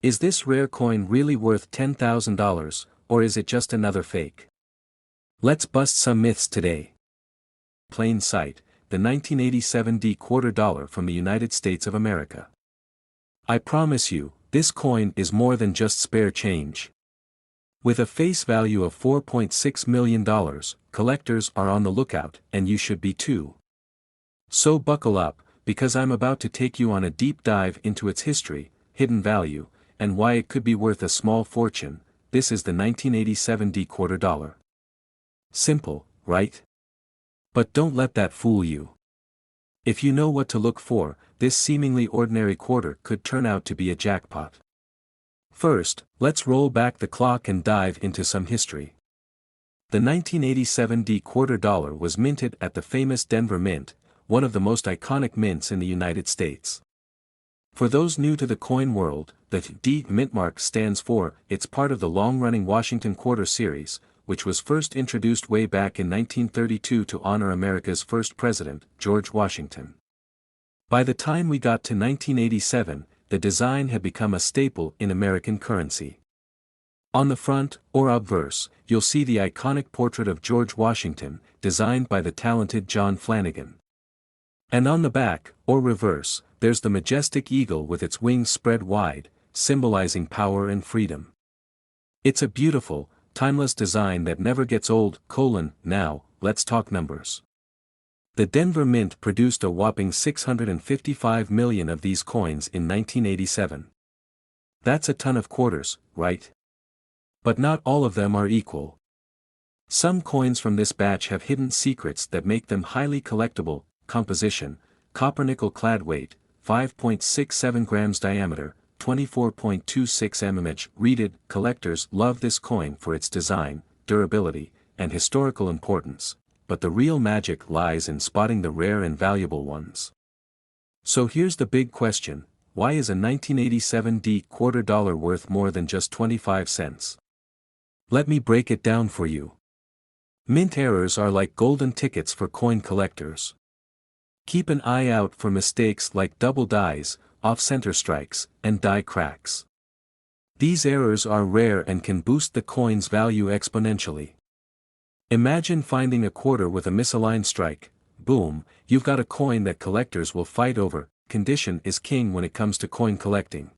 Is this rare coin really worth $10,000, or is it just another fake? Let's bust some myths today. Plain sight, the 1987 quarter dollar from the United States of America. I promise you, this coin is more than just spare change. With a face value of $4.6 million, collectors are on the lookout, and you should be too. So buckle up, because I'm about to take you on a deep dive into its history, hidden value, and why it could be worth a small fortune. This is the 1987 quarter dollar. Simple, right? But don't let that fool you. If you know what to look for, this seemingly ordinary quarter could turn out to be a jackpot. First, let's roll back the clock and dive into some history. The 1987 quarter dollar was minted at the famous Denver Mint, one of the most iconic mints in the United States. For those new to the coin world, the D mint mark stands for, it's part of the long-running Washington quarter series, which was first introduced way back in 1932 to honor America's first president, George Washington. By the time we got to 1987, the design had become a staple in American currency. On the front, or obverse, you'll see the iconic portrait of George Washington, designed by the talented John Flanagan. And on the back, or reverse, there's the majestic eagle with its wings spread wide, symbolizing power and freedom. It's a beautiful, timeless design that never gets old. Now, let's talk numbers. The Denver Mint produced a whopping 655 million of these coins in 1987. That's a ton of quarters, right? But not all of them are equal. Some coins from this batch have hidden secrets that make them highly collectible. Composition: copper-nickel clad weight, 5.67 grams diameter, 24.26 mm. Read. Collectors love this coin for its design, durability, and historical importance, but the real magic lies in spotting the rare and valuable ones. So here's the big question: why is a 1987 quarter dollar worth more than just 25 cents? Let me break it down for you. Mint errors are like golden tickets for coin collectors. Keep an eye out for mistakes like double dies, off-center strikes, and die cracks. These errors are rare and can boost the coin's value exponentially. Imagine finding a quarter with a misaligned strike. Boom, you've got a coin that collectors will fight over. Condition is king when it comes to coin collecting.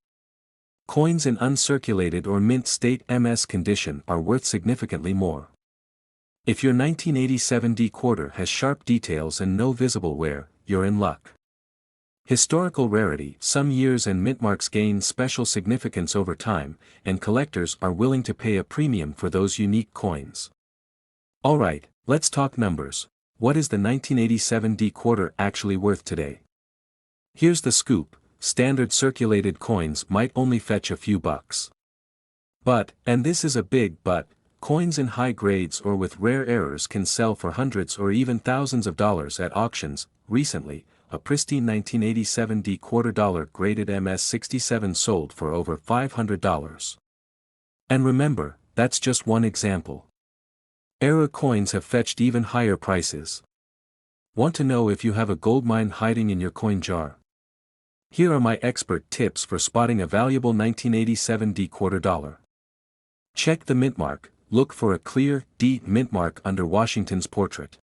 Coins in uncirculated or mint state MS condition are worth significantly more. If your 1987 quarter has sharp details and no visible wear, you're in luck. Historical rarity: some years and mint marks gain special significance over time, and collectors are willing to pay a premium for those unique coins. Alright, let's talk numbers. What is the 1987 quarter actually worth today? Here's the scoop: standard circulated coins might only fetch a few bucks. But, and this is a big but, coins in high grades or with rare errors can sell for hundreds or even thousands of dollars at auctions. Recently, a pristine 1987 quarter dollar graded MS-67 sold for over $500. And remember, that's just one example. Error coins have fetched even higher prices. Want to know if you have a goldmine hiding in your coin jar? Here are my expert tips for spotting a valuable 1987 quarter dollar. Check the mint mark. Look for a clear, D mint mark under Washington's portrait.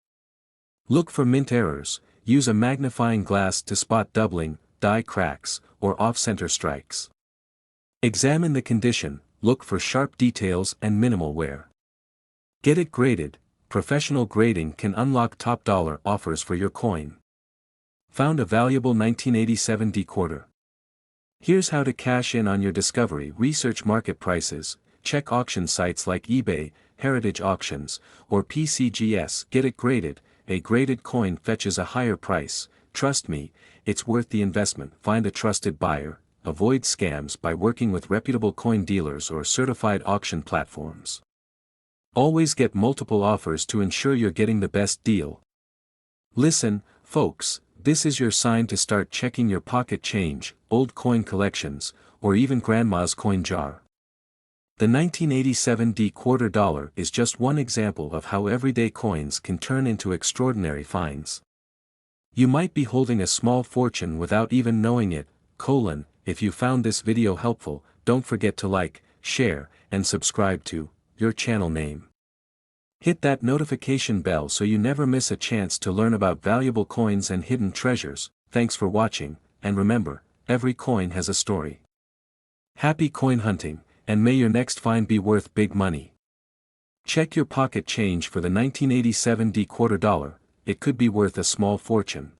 Look for mint errors. Use a magnifying glass to spot doubling, die cracks, or off-center strikes. Examine the condition. Look for sharp details and minimal wear. Get it graded. Professional grading can unlock top dollar offers for your coin. Found a valuable 1987 quarter. Here's how to cash in on your discovery. Research market prices. Check auction sites like eBay, Heritage Auctions, or PCGS. Get it graded. A graded coin fetches a higher price. Trust me, it's worth the investment. Find a trusted buyer. Avoid scams by working with reputable coin dealers or certified auction platforms. Always get multiple offers to ensure you're getting the best deal. Listen, folks, this is your sign to start checking your pocket change, old coin collections, or even grandma's coin jar. The 1987 quarter dollar is just one example of how everyday coins can turn into extraordinary finds. You might be holding a small fortune without even knowing it. If you found this video helpful, don't forget to like, share, and subscribe to your channel name. Hit that notification bell so you never miss a chance to learn about valuable coins and hidden treasures. Thanks for watching, and remember, every coin has a story. Happy coin hunting, and may your next find be worth big money. Check your pocket change for the 1987 D quarter dollar, it could be worth a small fortune.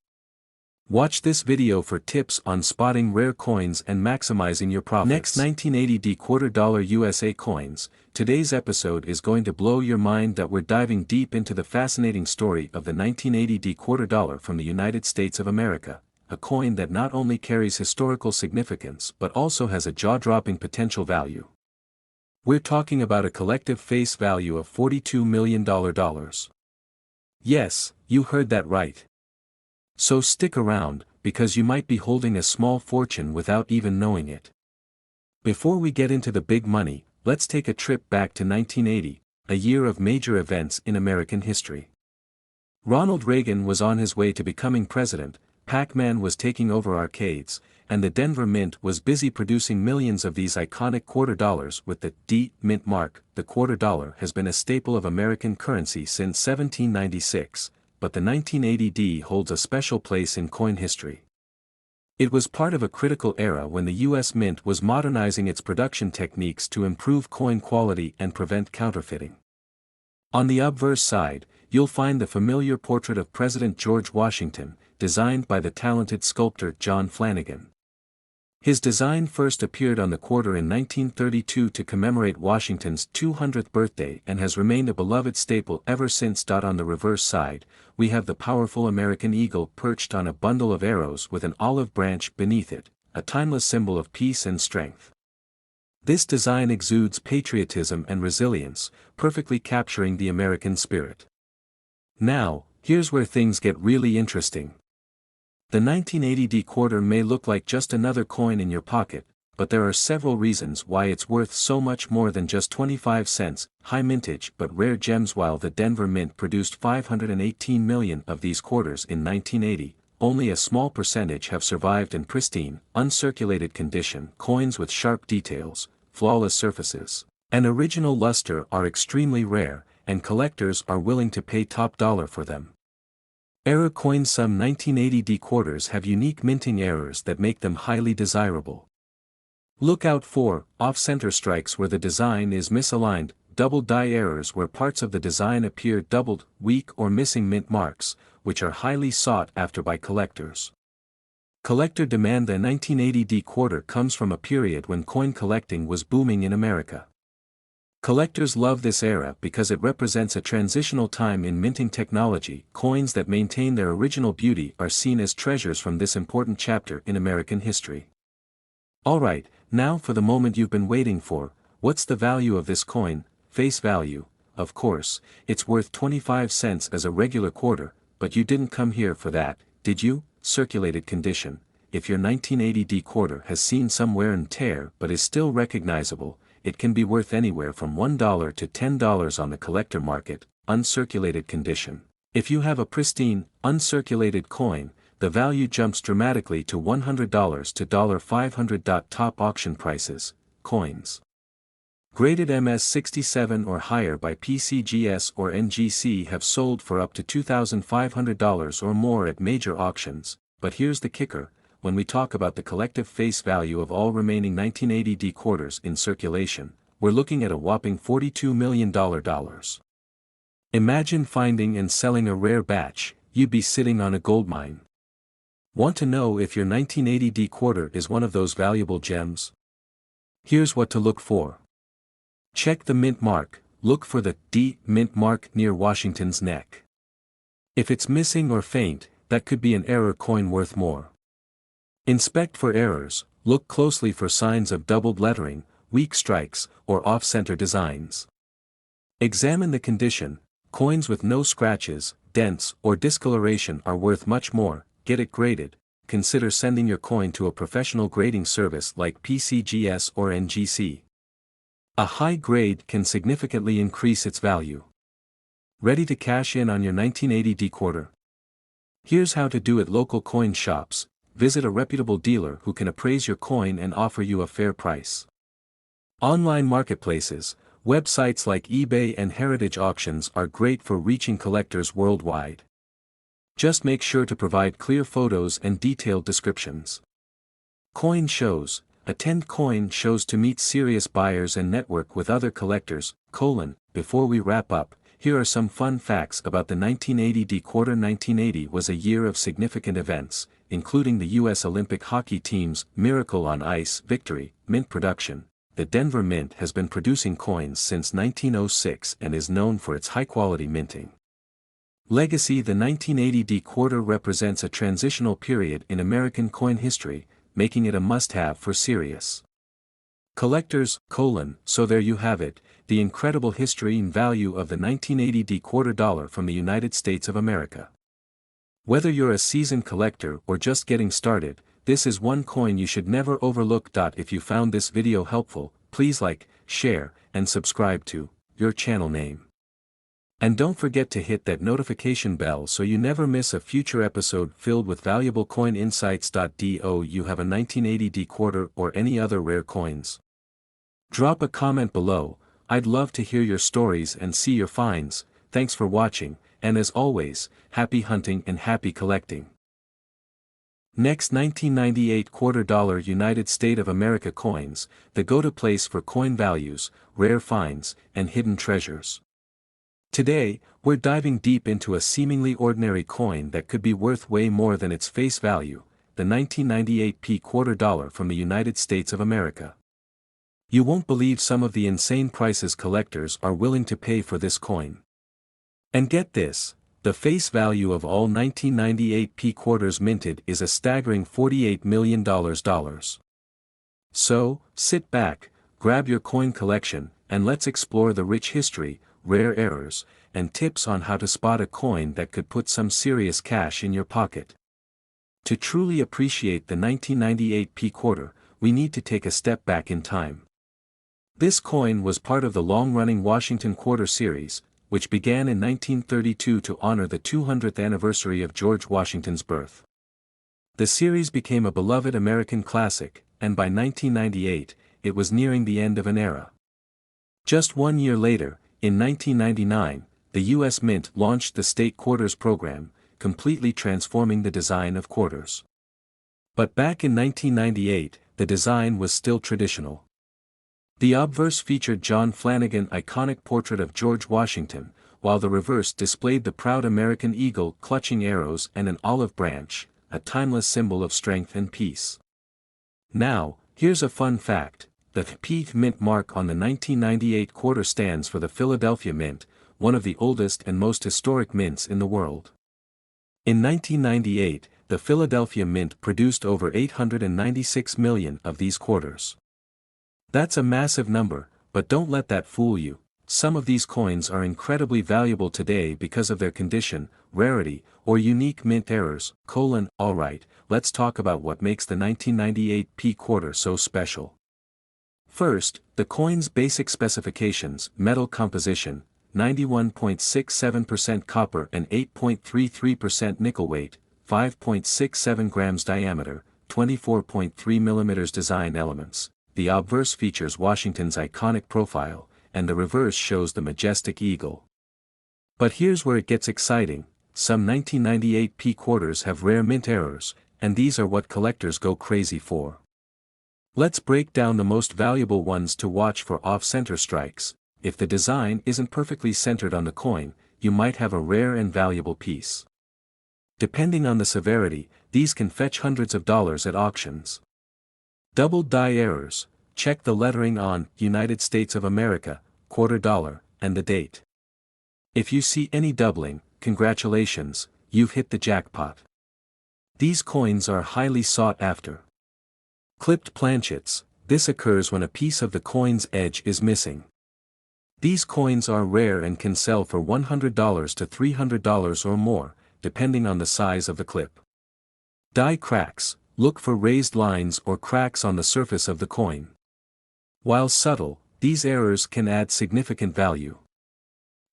Watch this video for tips on spotting rare coins and maximizing your profits. Next 1980 D quarter dollar USA coins. Today's episode is going to blow your mind that we're diving deep into the fascinating story of the 1980 D quarter dollar from the United States of America, a coin that not only carries historical significance but also has a jaw-dropping potential value. We're talking about a collective face value of $42 million. Yes, you heard that right. So stick around, because you might be holding a small fortune without even knowing it. Before we get into the big money, let's take a trip back to 1980, a year of major events in American history. Ronald Reagan was on his way to becoming president, Pac-Man was taking over arcades, and the Denver Mint was busy producing millions of these iconic quarter dollars with the D Mint mark. The quarter dollar has been a staple of American currency since 1796. But the 1980 D holds a special place in coin history. It was part of a critical era when the U.S. Mint was modernizing its production techniques to improve coin quality and prevent counterfeiting. On the obverse side, you'll find the familiar portrait of President George Washington, designed by the talented sculptor John Flanagan. His design first appeared on the quarter in 1932 to commemorate Washington's 200th birthday and has remained a beloved staple ever since. On the reverse side, we have the powerful American eagle perched on a bundle of arrows with an olive branch beneath it, a timeless symbol of peace and strength. This design exudes patriotism and resilience, perfectly capturing the American spirit. Now, here's where things get really interesting. The 1980 D quarter may look like just another coin in your pocket, but there are several reasons why it's worth so much more than just 25 cents, high mintage but rare gems. While the Denver Mint produced 518 million of these quarters in 1980, only a small percentage have survived in pristine, uncirculated condition. Coins with sharp details, flawless surfaces, and original luster are extremely rare, and collectors are willing to pay top dollar for them. Error coins. Some 1980 D quarters have unique minting errors that make them highly desirable. Look out for off-center strikes where the design is misaligned, double die errors where parts of the design appear doubled, weak or missing mint marks, which are highly sought after by collectors. Collector demand. The 1980 D quarter comes from a period when coin collecting was booming in America. Collectors love this era because it represents a transitional time in minting technology. Coins that maintain their original beauty are seen as treasures from this important chapter in American history. Alright, now for the moment you've been waiting for. What's the value of this coin? Face value. Of course, it's worth 25 cents as a regular quarter, but you didn't come here for that, did you? Circulated condition. If your 1980 D quarter has seen some wear and tear but is still recognizable, it can be worth anywhere from $1 to $10 on the collector market. Uncirculated condition. If you have a pristine, uncirculated coin, the value jumps dramatically to $100 to $500. Top auction prices. Coins graded MS67 or higher by PCGS or NGC have sold for up to $2,500 or more at major auctions. But here's the kicker. When we talk about the collective face value of all remaining 1980 D quarters in circulation, we're looking at a whopping $42 million. Imagine finding and selling a rare batch, you'd be sitting on a goldmine. Want to know if your 1980 D quarter is one of those valuable gems? Here's what to look for. Check the mint mark. Look for the D Mint mark near Washington's neck. If it's missing or faint, that could be an error coin worth more. Inspect for errors. Look closely for signs of doubled lettering, weak strikes, or off-center designs. Examine the condition. Coins with no scratches, dents, or discoloration are worth much more. Get it graded. Consider sending your coin to a professional grading service like PCGS or NGC. A high grade can significantly increase its value. Ready to cash in on your 1980 D quarter? Here's how to do it. Local coin shops. Visit a reputable dealer who can appraise your coin and offer you a fair price. Online marketplaces, websites like eBay and heritage auctions are great for reaching collectors worldwide. Just make sure to provide clear photos and detailed descriptions. Coin shows. Attend coin shows to meet serious buyers and network with other collectors. Before we wrap up, here are some fun facts about the 1980 quarter. 1980 was a year of significant events, including the U.S. Olympic hockey team's Miracle on Ice victory. Mint production. The Denver Mint has been producing coins since 1906 and is known for its high-quality minting. Legacy. The 1980 quarter represents a transitional period in American coin history, making it a must-have for serious collectors. So there you have it, the incredible history and value of the 1980 quarter dollar from the United States of America. Whether you're a seasoned collector or just getting started, this is one coin you should never overlook. If you found this video helpful, please like, share, and subscribe to your channel name. And don't forget to hit that notification bell so you never miss a future episode filled with valuable coin insights. Do you have a 1980 quarter or any other rare coins? Drop a comment below. I'd love to hear your stories and see your finds. Thanks for watching, and as always, happy hunting and happy collecting. Next, 1998 quarter dollar United States of America coins, the go-to place for coin values, rare finds, and hidden treasures. Today, we're diving deep into a seemingly ordinary coin that could be worth way more than its face value, the 1998 quarter dollar from the United States of America. You won't believe some of the insane prices collectors are willing to pay for this coin. And get this, the face value of all 1998 quarters minted is a staggering $48 million. So, sit back, grab your coin collection, and let's explore the rich history, rare errors, and tips on how to spot a coin that could put some serious cash in your pocket. To truly appreciate the 1998 quarter, we need to take a step back in time. This coin was part of the long-running Washington Quarter series, which began in 1932 to honor the 200th anniversary of George Washington's birth. The series became a beloved American classic, and by 1998, it was nearing the end of an era. Just 1 year later, in 1999, the U.S. Mint launched the State Quarters program, completely transforming the design of quarters. But back in 1998, the design was still traditional. The obverse featured John Flanagan's iconic portrait of George Washington, while the reverse displayed the proud American eagle clutching arrows and an olive branch, a timeless symbol of strength and peace. Now, here's a fun fact. The P Mint mark on the 1998 quarter stands for the Philadelphia Mint, one of the oldest and most historic mints in the world. In 1998, the Philadelphia Mint produced over 896 million of these quarters. That's a massive number, but don't let that fool you. Some of these coins are incredibly valuable today because of their condition, rarity, or unique mint errors. Alright, let's talk about what makes the 1998 quarter so special. First, the coin's basic specifications: metal composition, 91.67% copper and 8.33% nickel, weight, 5.67 grams diameter, 24.3 mm. Design elements: the obverse features Washington's iconic profile, and the reverse shows the majestic eagle. But here's where it gets exciting: some 1998 quarters have rare mint errors, and these are what collectors go crazy for. Let's break down the most valuable ones to watch for off-center strikes. If the design isn't perfectly centered on the coin, you might have a rare and valuable piece. Depending on the severity, these can fetch hundreds of dollars at auctions. Double die errors: check the lettering on United States of America quarter dollar and the date. If you see any doubling, congratulations, you've hit the jackpot. These coins are highly sought after. Clipped planchets: this occurs when a piece of the coin's edge is missing. These coins are rare and can sell for $100 to $300 or more, depending on the size of the clip. Die cracks: look for raised lines or cracks on the surface of the coin. While subtle, these errors can add significant value.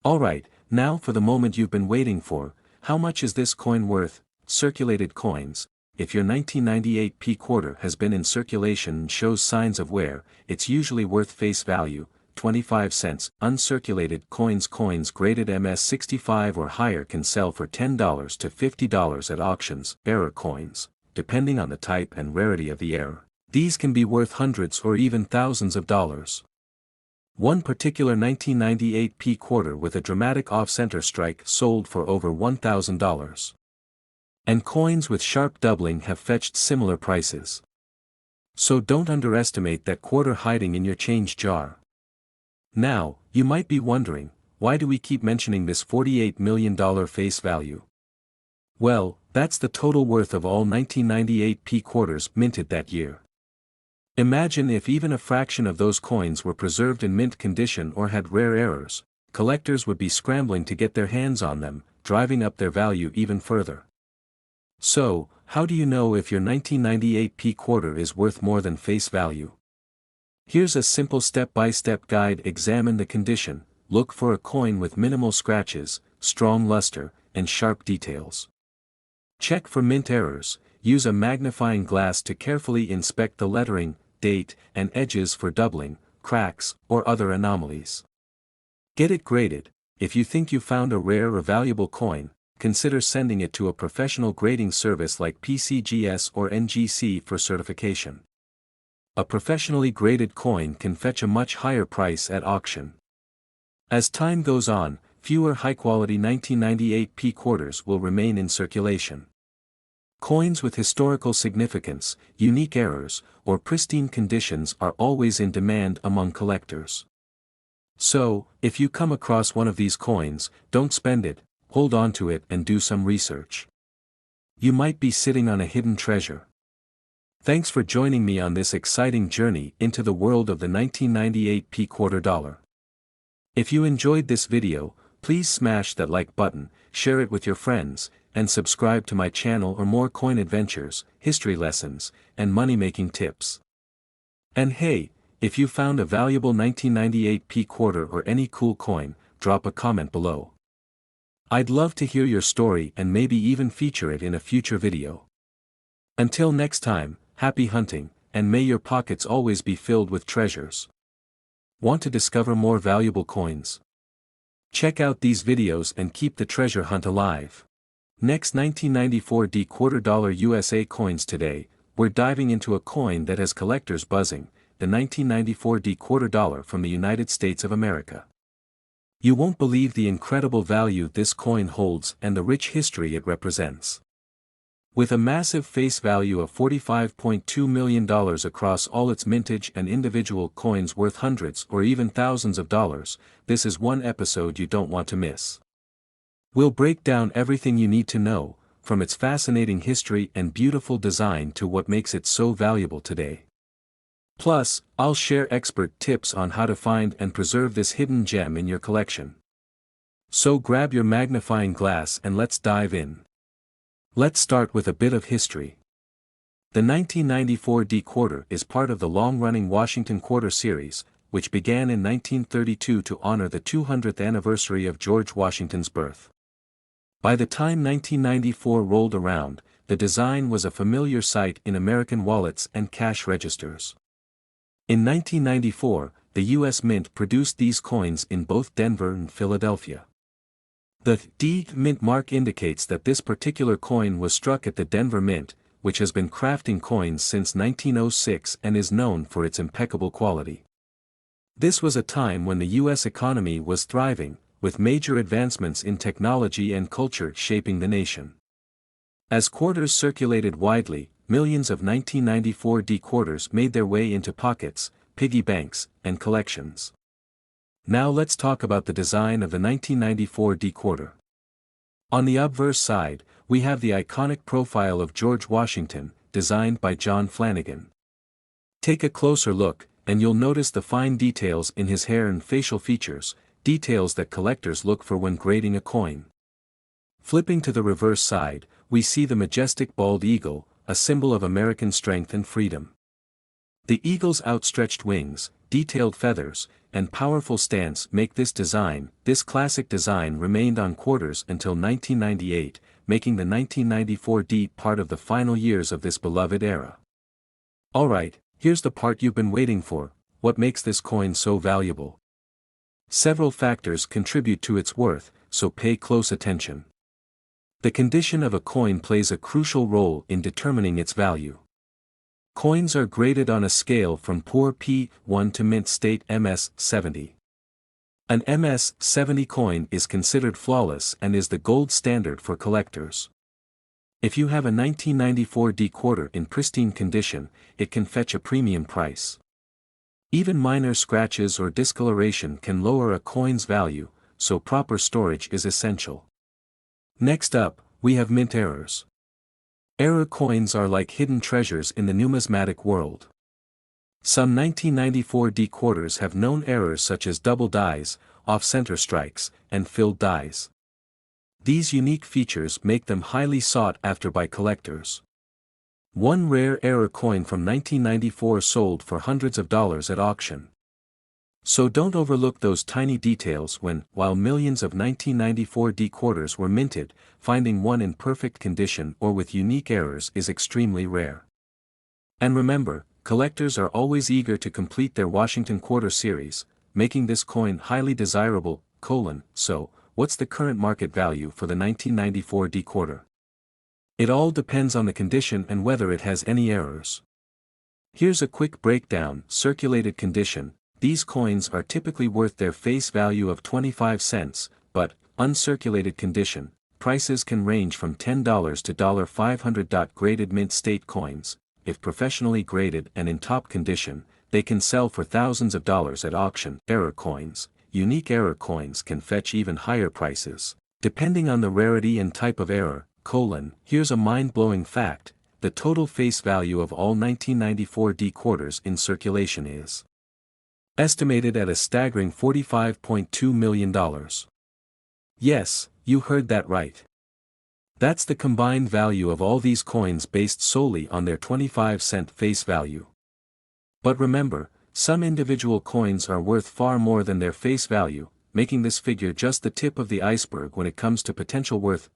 Alright, now for the moment you've been waiting for: how much is this coin worth? Circulated coins. if your 1998 P quarter has been in circulation and shows signs of wear, it's usually worth face value, 25 cents. Uncirculated coins graded MS65 or higher can sell for $10 to $50 at auctions. Error coins, depending on the type and rarity of the error, these can be worth hundreds or even thousands of dollars. One particular 1998 P quarter with a dramatic off-center strike sold for over $1,000. And coins with sharp doubling have fetched similar prices. So don't underestimate that quarter hiding in your change jar. Now, you might be wondering, why do we keep mentioning this $48 million face value? Well, that's the total worth of all 1998 P quarters minted that year. Imagine if even a fraction of those coins were preserved in mint condition or had rare errors, collectors would be scrambling to get their hands on them, driving up their value even further. So, how do you know if your 1998 P quarter is worth more than face value? Here's a simple step-by-step guide. Examine the condition, look for a coin with minimal scratches, strong luster, and sharp details. Check for mint errors, use a magnifying glass to carefully inspect the lettering, date, and edges for doubling, cracks, or other anomalies. Get it graded. If you think you found a rare or valuable coin, consider sending it to a professional grading service like PCGS or NGC for certification. A professionally graded coin can fetch a much higher price at auction. As time goes on, fewer high-quality 1998 P quarters will remain in circulation. Coins with historical significance, unique errors, or pristine conditions are always in demand among collectors. So, if you come across one of these coins, don't spend it, hold on to it and do some research. You might be sitting on a hidden treasure. Thanks for joining me on this exciting journey into the world of the 1998 P quarter dollar. If you enjoyed this video, please smash that like button, share it with your friends, and subscribe to my channel for more coin adventures, history lessons, and money-making tips. And hey, if you found a valuable 1998 P quarter or any cool coin, drop a comment below. I'd love to hear your story and maybe even feature it in a future video. Until next time, happy hunting, and may your pockets always be filled with treasures. Want to discover more valuable coins? Check out these videos and keep the treasure hunt alive. Next, 1994 D quarter dollar USA coins. Today, we're diving into a coin that has collectors buzzing, the 1994 D quarter dollar from the United States of America. You won't believe the incredible value this coin holds and the rich history it represents. With a massive face value of $45.2 million across all its mintage and individual coins worth hundreds or even thousands of dollars, this is one episode you don't want to miss. We'll break down everything you need to know, from its fascinating history and beautiful design to what makes it so valuable today. Plus, I'll share expert tips on how to find and preserve this hidden gem in your collection. So grab your magnifying glass and let's dive in. Let's start with a bit of history. The 1994 D quarter is part of the long-running Washington Quarter series, which began in 1932 to honor the 200th anniversary of George Washington's birth. By the time 1994 rolled around, the design was a familiar sight in American wallets and cash registers. In 1994, the U.S. Mint produced these coins in both Denver and Philadelphia. The D Mint mark indicates that this particular coin was struck at the Denver Mint, which has been crafting coins since 1906 and is known for its impeccable quality. This was a time when the U.S. economy was thriving, with major advancements in technology and culture shaping the nation. As quarters circulated widely, millions of 1994 D quarters made their way into pockets, piggy banks, and collections. Now let's talk about the design of the 1994 D quarter. On the obverse side, we have the iconic profile of George Washington, designed by John Flanagan. Take a closer look, and you'll notice the fine details in his hair and facial features, details that collectors look for when grading a coin. Flipping to the reverse side, we see the majestic bald eagle, a symbol of American strength and freedom. The eagle's outstretched wings, detailed feathers, and powerful stance make this classic design remained on quarters until 1998, making the 1994 D part of the final years of this beloved era. Alright, here's the part you've been waiting for: what makes this coin so valuable? Several factors contribute to its worth, so pay close attention. The condition of a coin plays a crucial role in determining its value. Coins are graded on a scale from poor P1 to mint state MS70. An MS70 coin is considered flawless and is the gold standard for collectors. If you have a 1994 D quarter in pristine condition, it can fetch a premium price. Even minor scratches or discoloration can lower a coin's value, so proper storage is essential. Next up, we have mint errors. Error coins are like hidden treasures in the numismatic world. Some 1994 D quarters have known errors such as double dies, off-center strikes, and filled dies. These unique features make them highly sought after by collectors. One rare error coin from 1994 sold for hundreds of dollars at auction. So don't overlook those tiny details while millions of 1994 D quarters were minted, finding one in perfect condition or with unique errors is extremely rare. And remember, collectors are always eager to complete their Washington quarter series, making this coin highly desirable. So, what's the current market value for the 1994 D quarter? It all depends on the condition and whether it has any errors. Here's a quick breakdown. Circulated condition: these coins are typically worth their face value of 25 cents, but, uncirculated condition, prices can range from $10 to $500. Graded mint state coins, if professionally graded and in top condition, they can sell for thousands of dollars at auction. Error coins: unique error coins can fetch even higher prices, depending on the rarity and type of error. Here's a mind-blowing fact: the total face value of all 1994 D quarters in circulation is estimated at a staggering $45.2 million. Yes, you heard that right. That's the combined value of all these coins based solely on their 25-cent face value. But remember, some individual coins are worth far more than their face value, making this figure just the tip of the iceberg when it comes to potential worth.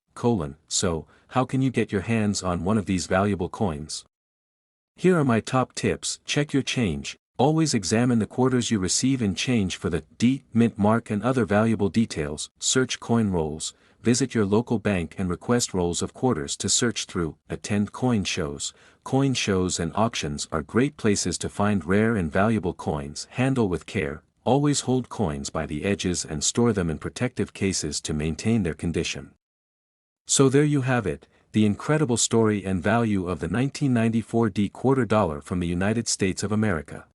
So, how can you get your hands on one of these valuable coins? Here are my top tips. Check your change. Always examine the quarters you receive in change for the D mint mark and other valuable details. Search coin rolls. Visit your local bank and request rolls of quarters to search through. Attend coin shows. Coin shows and auctions are great places to find rare and valuable coins. Handle with care. Always hold coins by the edges and store them in protective cases to maintain their condition. So there you have it, the incredible story and value of the 1994 D quarter dollar from the United States of America.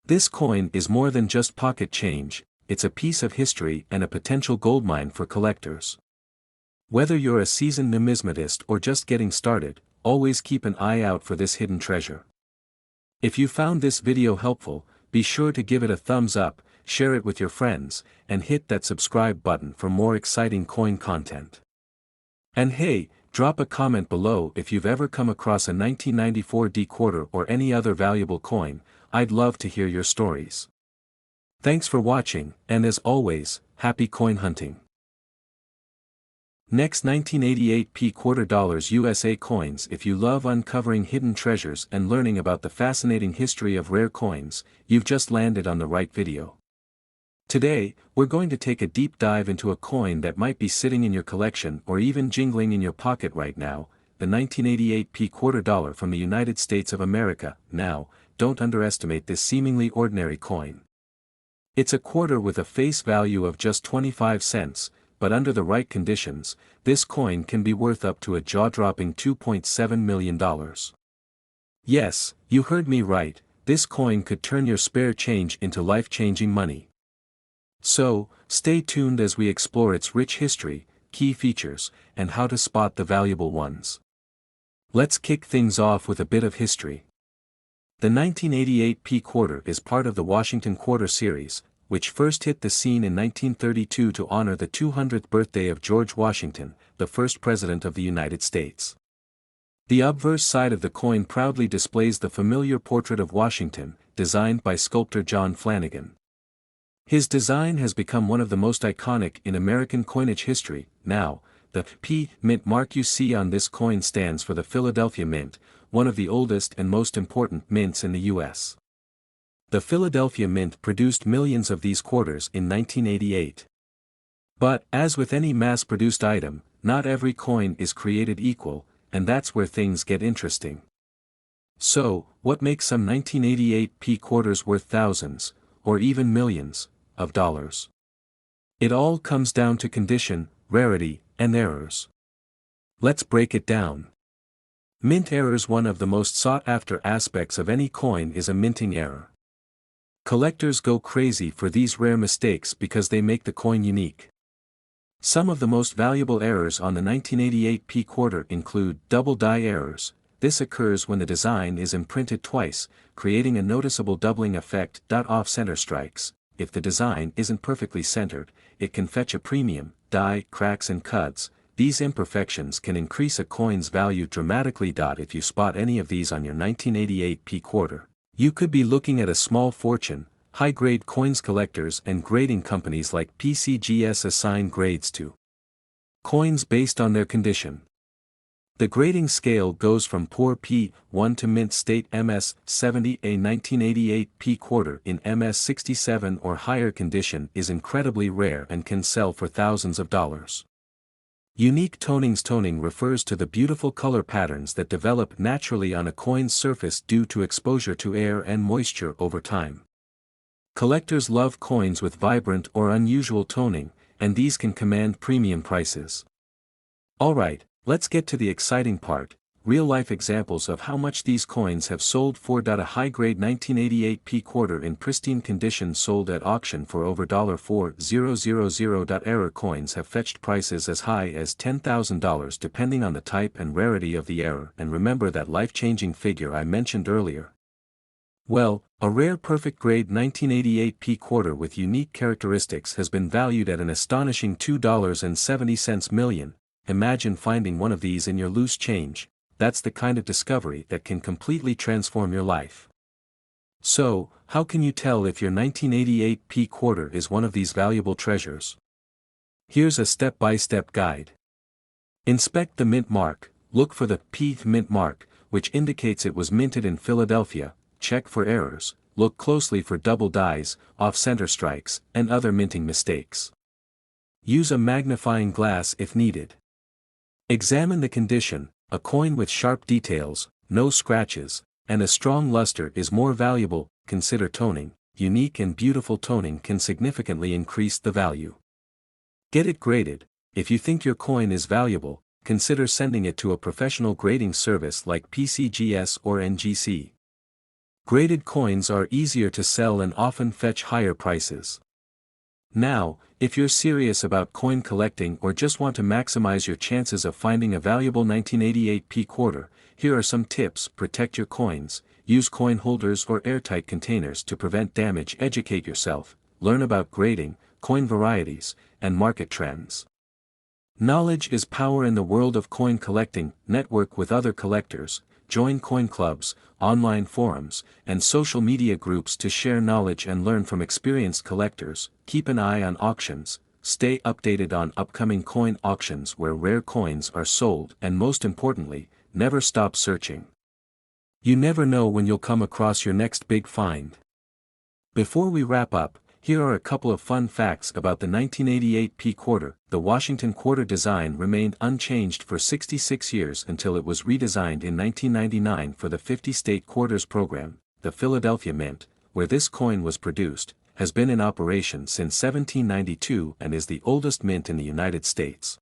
This coin is more than just pocket change, it's a piece of history and a potential goldmine for collectors. Whether you're a seasoned numismatist or just getting started, always keep an eye out for this hidden treasure. If you found this video helpful, be sure to give it a thumbs up, share it with your friends, and hit that subscribe button for more exciting coin content. And hey, drop a comment below if you've ever come across a 1994 D quarter or any other valuable coin. I'd love to hear your stories. Thanks for watching, and as always, happy coin hunting. Next, 1988 P quarter dollars USA coins. If you love uncovering hidden treasures and learning about the fascinating history of rare coins, you've just landed on the right video. Today, we're going to take a deep dive into a coin that might be sitting in your collection or even jingling in your pocket right now, the 1988 P quarter dollar from the United States of America. Now, don't underestimate this seemingly ordinary coin. It's a quarter with a face value of just 25 cents, but under the right conditions, this coin can be worth up to a jaw-dropping $2.7 million. Yes, you heard me right, this coin could turn your spare change into life-changing money. So, stay tuned as we explore its rich history, key features, and how to spot the valuable ones. Let's kick things off with a bit of history. The 1988 P quarter is part of the Washington Quarter series, which first hit the scene in 1932 to honor the 200th birthday of George Washington, the first President of the United States. The obverse side of the coin proudly displays the familiar portrait of Washington, designed by sculptor John Flanagan. His design has become one of the most iconic in American coinage history. Now, The P Mint mark you see on this coin stands for the Philadelphia Mint, one of the oldest and most important mints in the U.S. The Philadelphia Mint produced millions of these quarters in 1988. But, as with any mass-produced item, not every coin is created equal, and that's where things get interesting. So, what makes some 1988 P quarters worth thousands, or even millions, of dollars? It all comes down to condition, rarity, and errors. Let's break it down. Mint errors. One of the most sought-after aspects of any coin is a minting error. Collectors go crazy for these rare mistakes because they make the coin unique. Some of the most valuable errors on the 1988 P quarter include double die errors. This occurs when the design is imprinted twice, creating a noticeable doubling effect. Off-center strikes. If the design isn't perfectly centered, it can fetch a premium. Die, cracks and cuts. These imperfections can increase a coin's value dramatically. If you spot any of these on your 1988 P quarter, you could be looking at a small fortune. High-grade coins. Collectors and grading companies like PCGS assign grades to coins based on their condition. The grading scale goes from poor P1 to mint state MS70. A 1988 P quarter in MS67 or higher condition is incredibly rare and can sell for thousands of dollars. Unique tonings. Toning refers to the beautiful color patterns that develop naturally on a coin's surface due to exposure to air and moisture over time. Collectors love coins with vibrant or unusual toning, and these can command premium prices. Alright, let's get to the exciting part, real-life examples of how much these coins have sold for. A high-grade 1988 P quarter in pristine condition sold at auction for over $4,000. Error coins have fetched prices as high as $10,000 depending on the type and rarity of the error. And remember that life-changing figure I mentioned earlier? Well, a rare perfect grade 1988 P quarter with unique characteristics has been valued at an astonishing $2.70 million. Imagine finding one of these in your loose change. That's the kind of discovery that can completely transform your life. So, how can you tell if your 1988 P quarter is one of these valuable treasures? Here's a step-by-step guide. Inspect the mint mark. Look for the P mint mark, which indicates it was minted in Philadelphia. Check for errors. Look closely for double dies, off-center strikes, and other minting mistakes. Use a magnifying glass if needed. Examine the condition. A coin with sharp details, no scratches, and a strong luster is more valuable. Consider toning. Unique and beautiful toning can significantly increase the value. Get it graded. If you think your coin is valuable, consider sending it to a professional grading service like PCGS or ncaa. Graded coins are easier to sell and often fetch higher prices. Now, if you're serious about coin collecting or just want to maximize your chances of finding a valuable 1988 P quarter, here are some tips. Protect your coins. Use coin holders or airtight containers to prevent damage. Educate yourself. Learn about grading, coin varieties, and market trends. Knowledge is power in the world of coin collecting. Network with other collectors. Join coin clubs, online forums, and social media groups to share knowledge and learn from experienced collectors. Keep an eye on auctions. Stay updated on upcoming coin auctions where rare coins are sold, and most importantly, never stop searching. You never know when you'll come across your next big find. Before we wrap up, here are a couple of fun facts about the 1988 P quarter. The Washington quarter design remained unchanged for 66 years until it was redesigned in 1999 for the 50-state quarters program. The Philadelphia Mint, where this coin was produced, has been in operation since 1792 and is the oldest mint in the United States.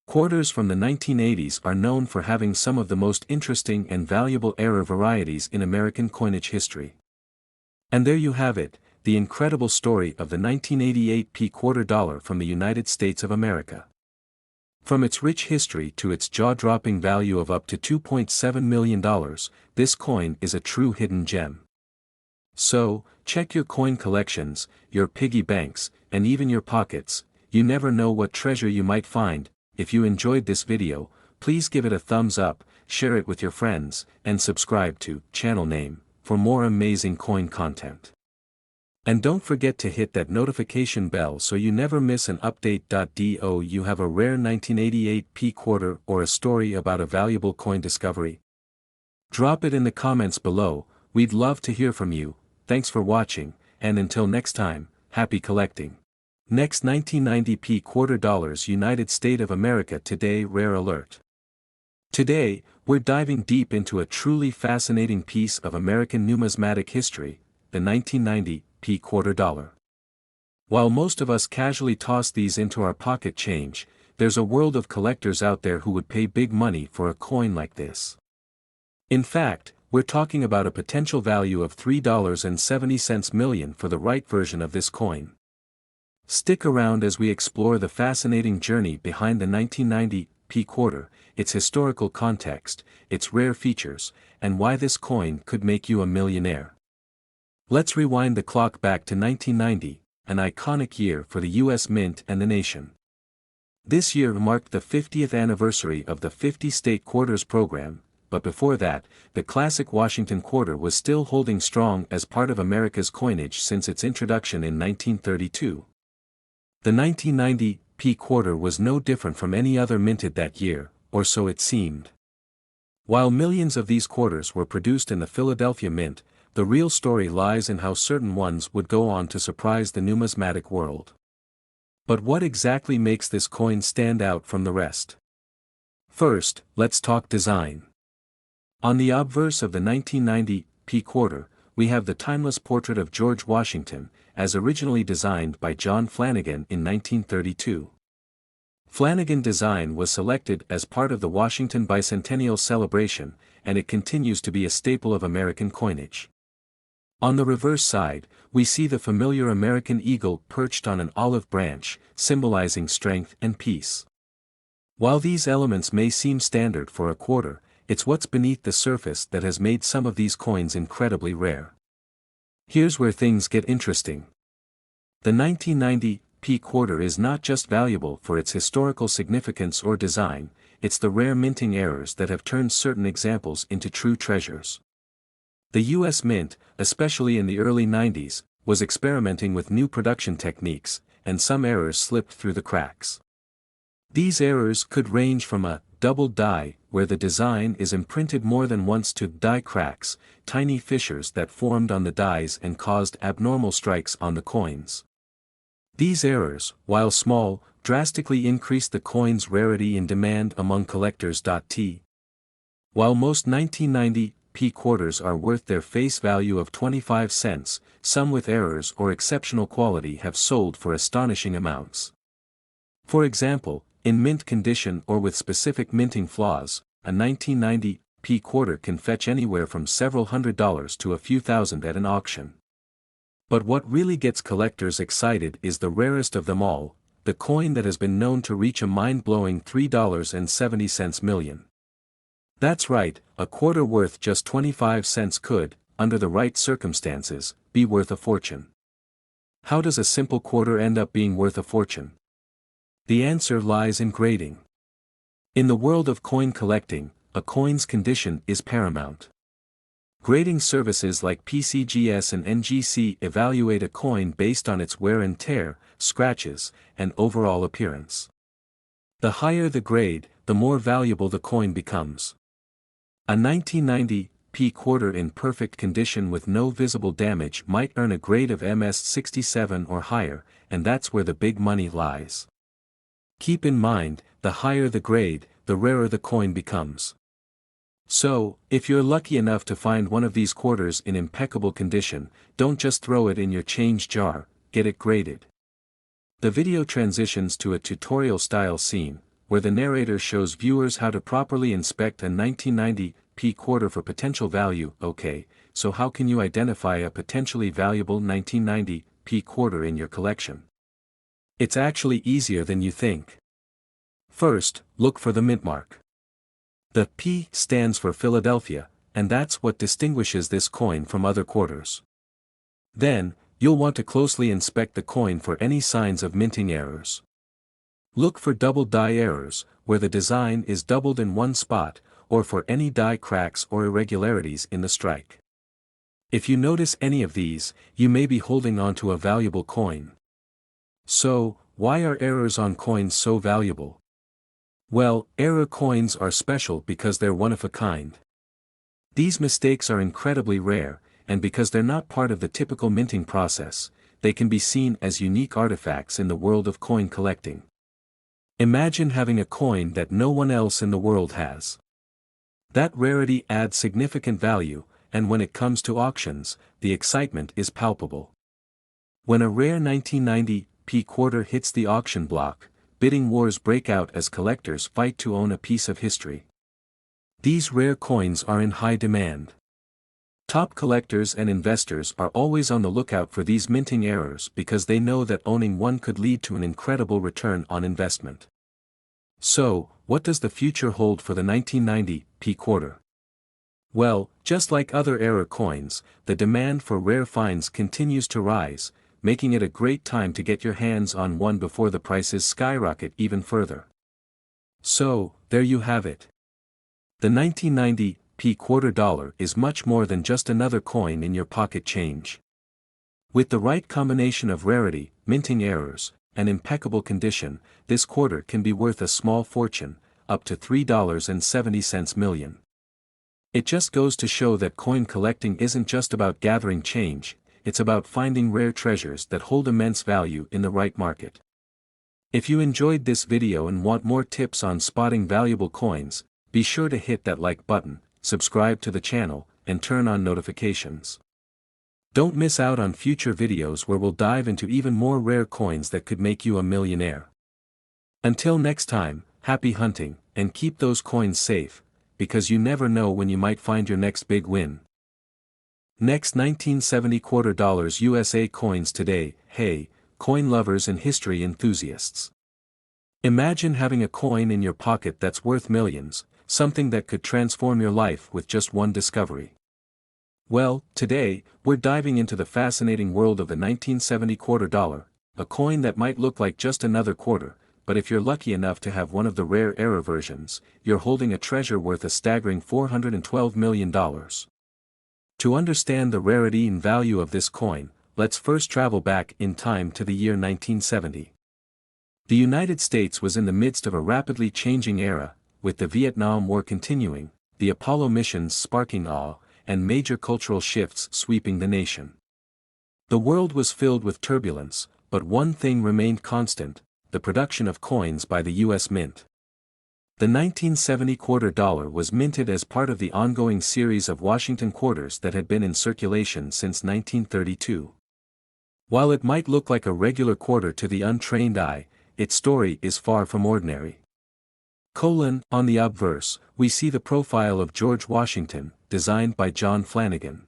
Quarters from the 1980s are known for having some of the most interesting and valuable error varieties in American coinage history. And there you have it, the incredible story of the 1988 P quarter dollar from the United States of America. From its rich history to its jaw-dropping value of up to $2.7 million, this coin is a true hidden gem. So, check your coin collections, your piggy banks, and even your pockets. You never know what treasure you might find. If you enjoyed this video, please give it a thumbs up, share it with your friends, and subscribe to channel name for more amazing coin content. And don't forget to hit that notification bell so you never miss an update. Do you have a rare 1988 P quarter or a story about a valuable coin discovery? Drop it in the comments below, we'd love to hear from you. Thanks for watching, and until next time, happy collecting. Next, 1990 P quarter dollars, United States of America. Today, rare alert. Today, we're diving deep into a truly fascinating piece of American numismatic history, the 1990 P quarter dollar. While most of us casually toss these into our pocket change, there's a world of collectors out there who would pay big money for a coin like this. In fact, we're talking about a potential value of $3.70 million for the right version of this coin. Stick around as we explore the fascinating journey behind the 1990 P quarter, its historical context, its rare features, and why this coin could make you a millionaire. Let's rewind the clock back to 1990, an iconic year for the U.S. Mint and the nation. This year marked the 50th anniversary of the 50-state quarters program, but before that, the classic Washington quarter was still holding strong as part of America's coinage since its introduction in 1932. The 1990 P quarter was no different from any other minted that year, or so it seemed. While millions of these quarters were produced in the Philadelphia Mint, the real story lies in how certain ones would go on to surprise the numismatic world. But what exactly makes this coin stand out from the rest? First, let's talk design. On the obverse of the 1990 P quarter, we have the timeless portrait of George Washington, as originally designed by John Flanagan in 1932. Flanagan design was selected as part of the Washington Bicentennial celebration, and it continues to be a staple of American coinage. On the reverse side, we see the familiar American eagle perched on an olive branch, symbolizing strength and peace. While these elements may seem standard for a quarter, it's what's beneath the surface that has made some of these coins incredibly rare. Here's where things get interesting. The 1990 P quarter is not just valuable for its historical significance or design, it's the rare minting errors that have turned certain examples into true treasures. The U.S. Mint, especially in the early 90s, was experimenting with new production techniques, and some errors slipped through the cracks. These errors could range from a double die, where the design is imprinted more than once, to die cracks, tiny fissures that formed on the dies and caused abnormal strikes on the coins. These errors, while small, drastically increased the coin's rarity and demand among collectors. While most 1990 P quarters are worth their face value of 25 cents, some with errors or exceptional quality have sold for astonishing amounts. For example, in mint condition or with specific minting flaws, a 1990 P quarter can fetch anywhere from several $100s to a few thousand at an auction. But what really gets collectors excited is the rarest of them all, the coin that has been known to reach a mind-blowing $3.70 million. That's right, a quarter worth just 25 cents could, under the right circumstances, be worth a fortune. How does a simple quarter end up being worth a fortune? The answer lies in grading. In the world of coin collecting, a coin's condition is paramount. Grading services like PCGS and NGC evaluate a coin based on its wear and tear, scratches, and overall appearance. The higher the grade, the more valuable the coin becomes. A 1990 P quarter in perfect condition with no visible damage might earn a grade of MS 67 or higher, and that's where the big money lies. Keep in mind, the higher the grade, the rarer the coin becomes. So, if you're lucky enough to find one of these quarters in impeccable condition, don't just throw it in your change jar, get it graded. The video transitions to a tutorial-style scene, where the narrator shows viewers how to properly inspect a 1990 P quarter for potential value. Okay, so how can you identify a potentially valuable 1990 P quarter in your collection? It's actually easier than you think. First, look for the mint mark. The P stands for Philadelphia, and that's what distinguishes this coin from other quarters. Then, you'll want to closely inspect the coin for any signs of minting errors. Look for double die errors, where the design is doubled in one spot, or for any die cracks or irregularities in the strike. If you notice any of these, you may be holding onto a valuable coin. So, why are errors on coins so valuable? Well, error coins are special because they're one of a kind. These mistakes are incredibly rare, and because they're not part of the typical minting process, they can be seen as unique artifacts in the world of coin collecting. Imagine having a coin that no one else in the world has. That rarity adds significant value, and when it comes to auctions, the excitement is palpable. When a rare 1990 quarter hits the auction block, bidding wars break out as collectors fight to own a piece of history. These rare coins are in high demand. Top collectors and investors are always on the lookout for these minting errors because they know that owning one could lead to an incredible return on investment. So, what does the future hold for the 1990 quarter? Well, just like other error coins, the demand for rare finds continues to rise, making it a great time to get your hands on one before the prices skyrocket even further. So, there you have it. The 1990 quarter dollar is much more than just another coin in your pocket change. With the right combination of rarity, minting errors, and impeccable condition, this quarter can be worth a small fortune, up to $3.70 million. It just goes to show that coin collecting isn't just about gathering change, it's about finding rare treasures that hold immense value in the right market. If you enjoyed this video and want more tips on spotting valuable coins, be sure to hit that like button, subscribe to the channel, and turn on notifications. Don't miss out on future videos where we'll dive into even more rare coins that could make you a millionaire. Until next time, happy hunting, and keep those coins safe, because you never know when you might find your next big win. Next, 1970 quarter dollars USA coins today. Hey, coin lovers and history enthusiasts. Imagine having a coin in your pocket that's worth millions, something that could transform your life with just one discovery. Well, today, we're diving into the fascinating world of the 1970 quarter dollar, a coin that might look like just another quarter, but if you're lucky enough to have one of the rare error versions, you're holding a treasure worth a staggering $412 million. To understand the rarity and value of this coin, let's first travel back in time to the year 1970. The United States was in the midst of a rapidly changing era, with the Vietnam War continuing, the Apollo missions sparking awe, and major cultural shifts sweeping the nation. The world was filled with turbulence, but one thing remained constant: the production of coins by the U.S. Mint. The 1970 quarter dollar was minted as part of the ongoing series of Washington quarters that had been in circulation since 1932. While it might look like a regular quarter to the untrained eye, its story is far from ordinary. On the obverse, we see the profile of George Washington, designed by John Flanagan.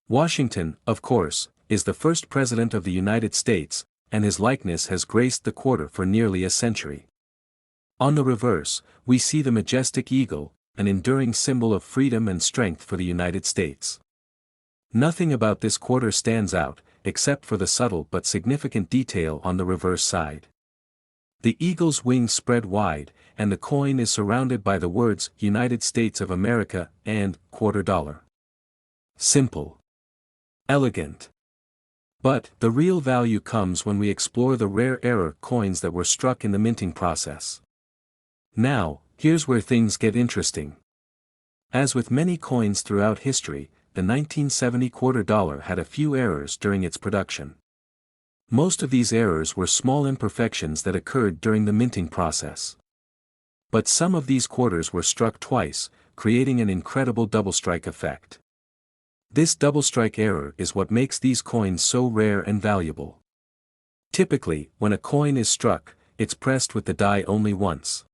Washington, of course, is the first president of the United States, and his likeness has graced the quarter for nearly a century. On the reverse, we see the majestic eagle, an enduring symbol of freedom and strength for the United States. Nothing about this quarter stands out, except for the subtle but significant detail on the reverse side. The eagle's wings spread wide, and the coin is surrounded by the words United States of America and quarter dollar. Simple. Elegant. But the real value comes when we explore the rare error coins that were struck in the minting process. Now, here's where things get interesting. As with many coins throughout history, the 1970 quarter dollar had a few errors during its production. Most of these errors were small imperfections that occurred during the minting process. But some of these quarters were struck twice, creating an incredible double strike effect. This double strike error is what makes these coins so rare and valuable. Typically, when a coin is struck, it's pressed with the die only once.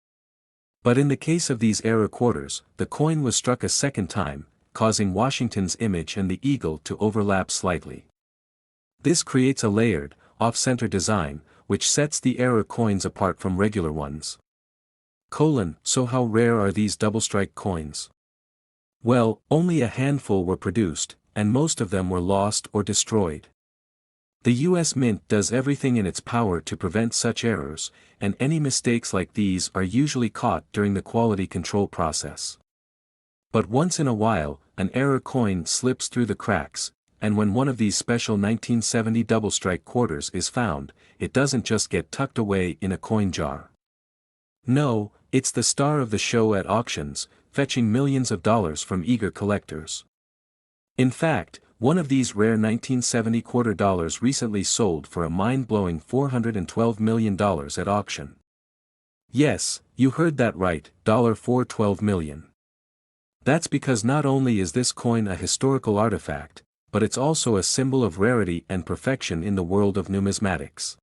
But in the case of these error quarters, the coin was struck a second time, causing Washington's image and the eagle to overlap slightly. This creates a layered, off-center design, which sets the error coins apart from regular ones. So how rare are these double-strike coins? Well, only a handful were produced, and most of them were lost or destroyed. The U.S. Mint does everything in its power to prevent such errors, and any mistakes like these are usually caught during the quality control process. But once in a while, an error coin slips through the cracks, and when one of these special 1970 double-strike quarters is found, it doesn't just get tucked away in a coin jar. No, it's the star of the show at auctions, fetching millions of dollars from eager collectors. In fact, one of these rare 1970 quarter dollars recently sold for a mind-blowing $412 million at auction. Yes, you heard that right, $412 million. That's because not only is this coin a historical artifact, but it's also a symbol of rarity and perfection in the world of numismatics.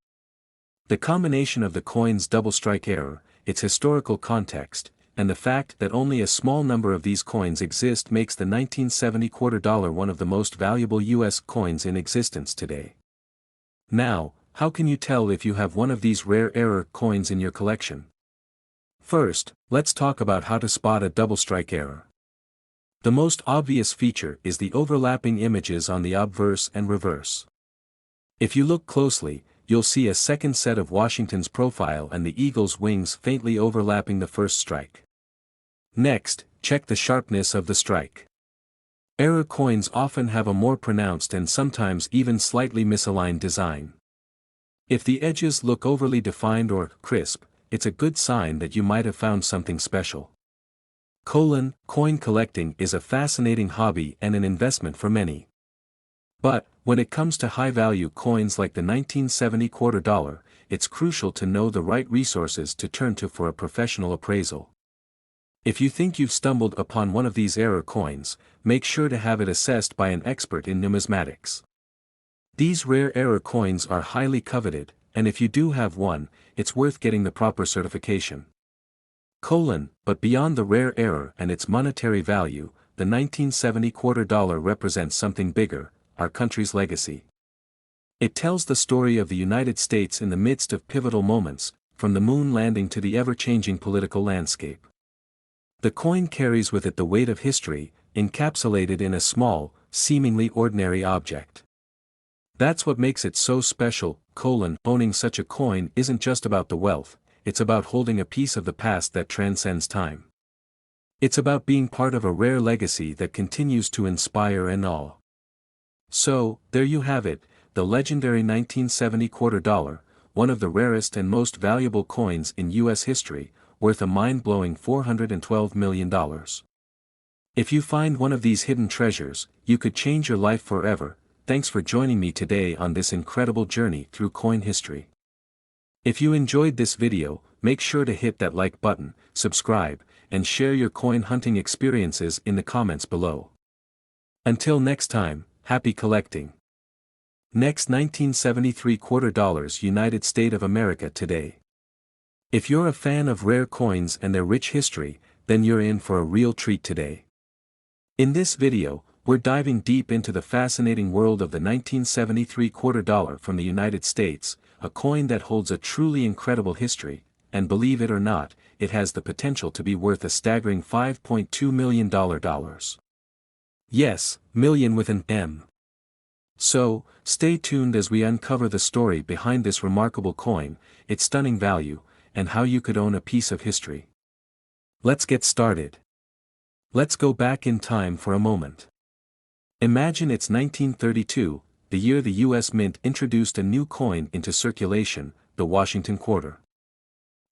The combination of the coin's double-strike error, its historical context, and the fact that only a small number of these coins exist makes the 1970 quarter dollar one of the most valuable U.S. coins in existence today. Now, how can you tell if you have one of these rare error coins in your collection? First, let's talk about how to spot a double-strike error. The most obvious feature is the overlapping images on the obverse and reverse. If you look closely, you'll see a second set of Washington's profile and the eagle's wings faintly overlapping the first strike. Next, check the sharpness of the strike. Error coins often have a more pronounced and sometimes even slightly misaligned design. If the edges look overly defined or crisp, it's a good sign that you might have found something special. Coin collecting is a fascinating hobby and an investment for many. But, when it comes to high-value coins like the 1970 quarter dollar, it's crucial to know the right resources to turn to for a professional appraisal. If you think you've stumbled upon one of these error coins, make sure to have it assessed by an expert in numismatics. These rare error coins are highly coveted, and if you do have one, it's worth getting the proper certification. But beyond the rare error and its monetary value, the 1970 quarter dollar represents something bigger, our country's legacy. It tells the story of the United States in the midst of pivotal moments, from the moon landing to the ever-changing political landscape. The coin carries with it the weight of history, encapsulated in a small, seemingly ordinary object. That's what makes it so special. Owning such a coin isn't just about the wealth, it's about holding a piece of the past that transcends time. It's about being part of a rare legacy that continues to inspire and awe. So, there you have it, the legendary 1970 quarter dollar, one of the rarest and most valuable coins in U.S. history, worth a mind-blowing $412 million. If you find one of these hidden treasures, you could change your life forever. Thanks for joining me today on this incredible journey through coin history. If you enjoyed this video, make sure to hit that like button, subscribe, and share your coin hunting experiences in the comments below. Until next time, happy collecting. Next, 1973 quarter dollars, United States of America today. If you're a fan of rare coins and their rich history, then you're in for a real treat today. In this video, we're diving deep into the fascinating world of the 1973 quarter dollar from the United States, a coin that holds a truly incredible history, and believe it or not, it has the potential to be worth a staggering $5.2 million. Yes, million with an M. So, stay tuned as we uncover the story behind this remarkable coin, its stunning value, and how you could own a piece of history. Let's get started. Let's go back in time for a moment. Imagine it's 1932, the year the U.S. Mint introduced a new coin into circulation, the Washington quarter.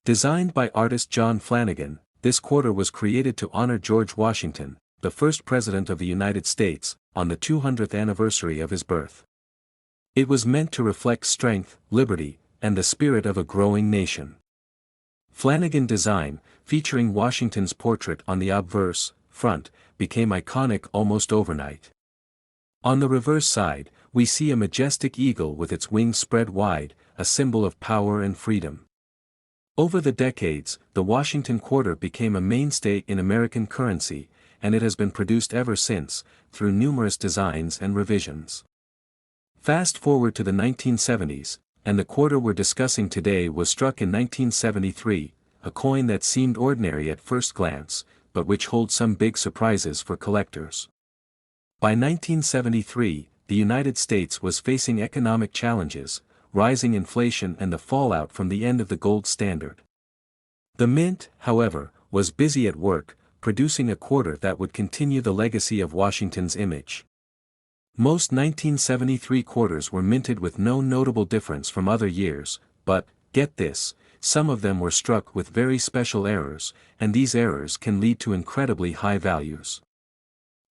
Designed by artist John Flanagan, this quarter was created to honor George Washington, the first President of the United States, on the 200th anniversary of his birth. It was meant to reflect strength, liberty, and the spirit of a growing nation. Flanagan design, featuring Washington's portrait on the obverse, front, became iconic almost overnight. On the reverse side, we see a majestic eagle with its wings spread wide, a symbol of power and freedom. Over the decades, the Washington quarter became a mainstay in American currency, and it has been produced ever since, through numerous designs and revisions. Fast forward to the 1970s, and the quarter we're discussing today was struck in 1973, a coin that seemed ordinary at first glance, but which holds some big surprises for collectors. By 1973, the United States was facing economic challenges, rising inflation and the fallout from the end of the gold standard. The Mint, however, was busy at work, producing a quarter that would continue the legacy of Washington's image. Most 1973 quarters were minted with no notable difference from other years, but, get this, some of them were struck with very special errors, and these errors can lead to incredibly high values.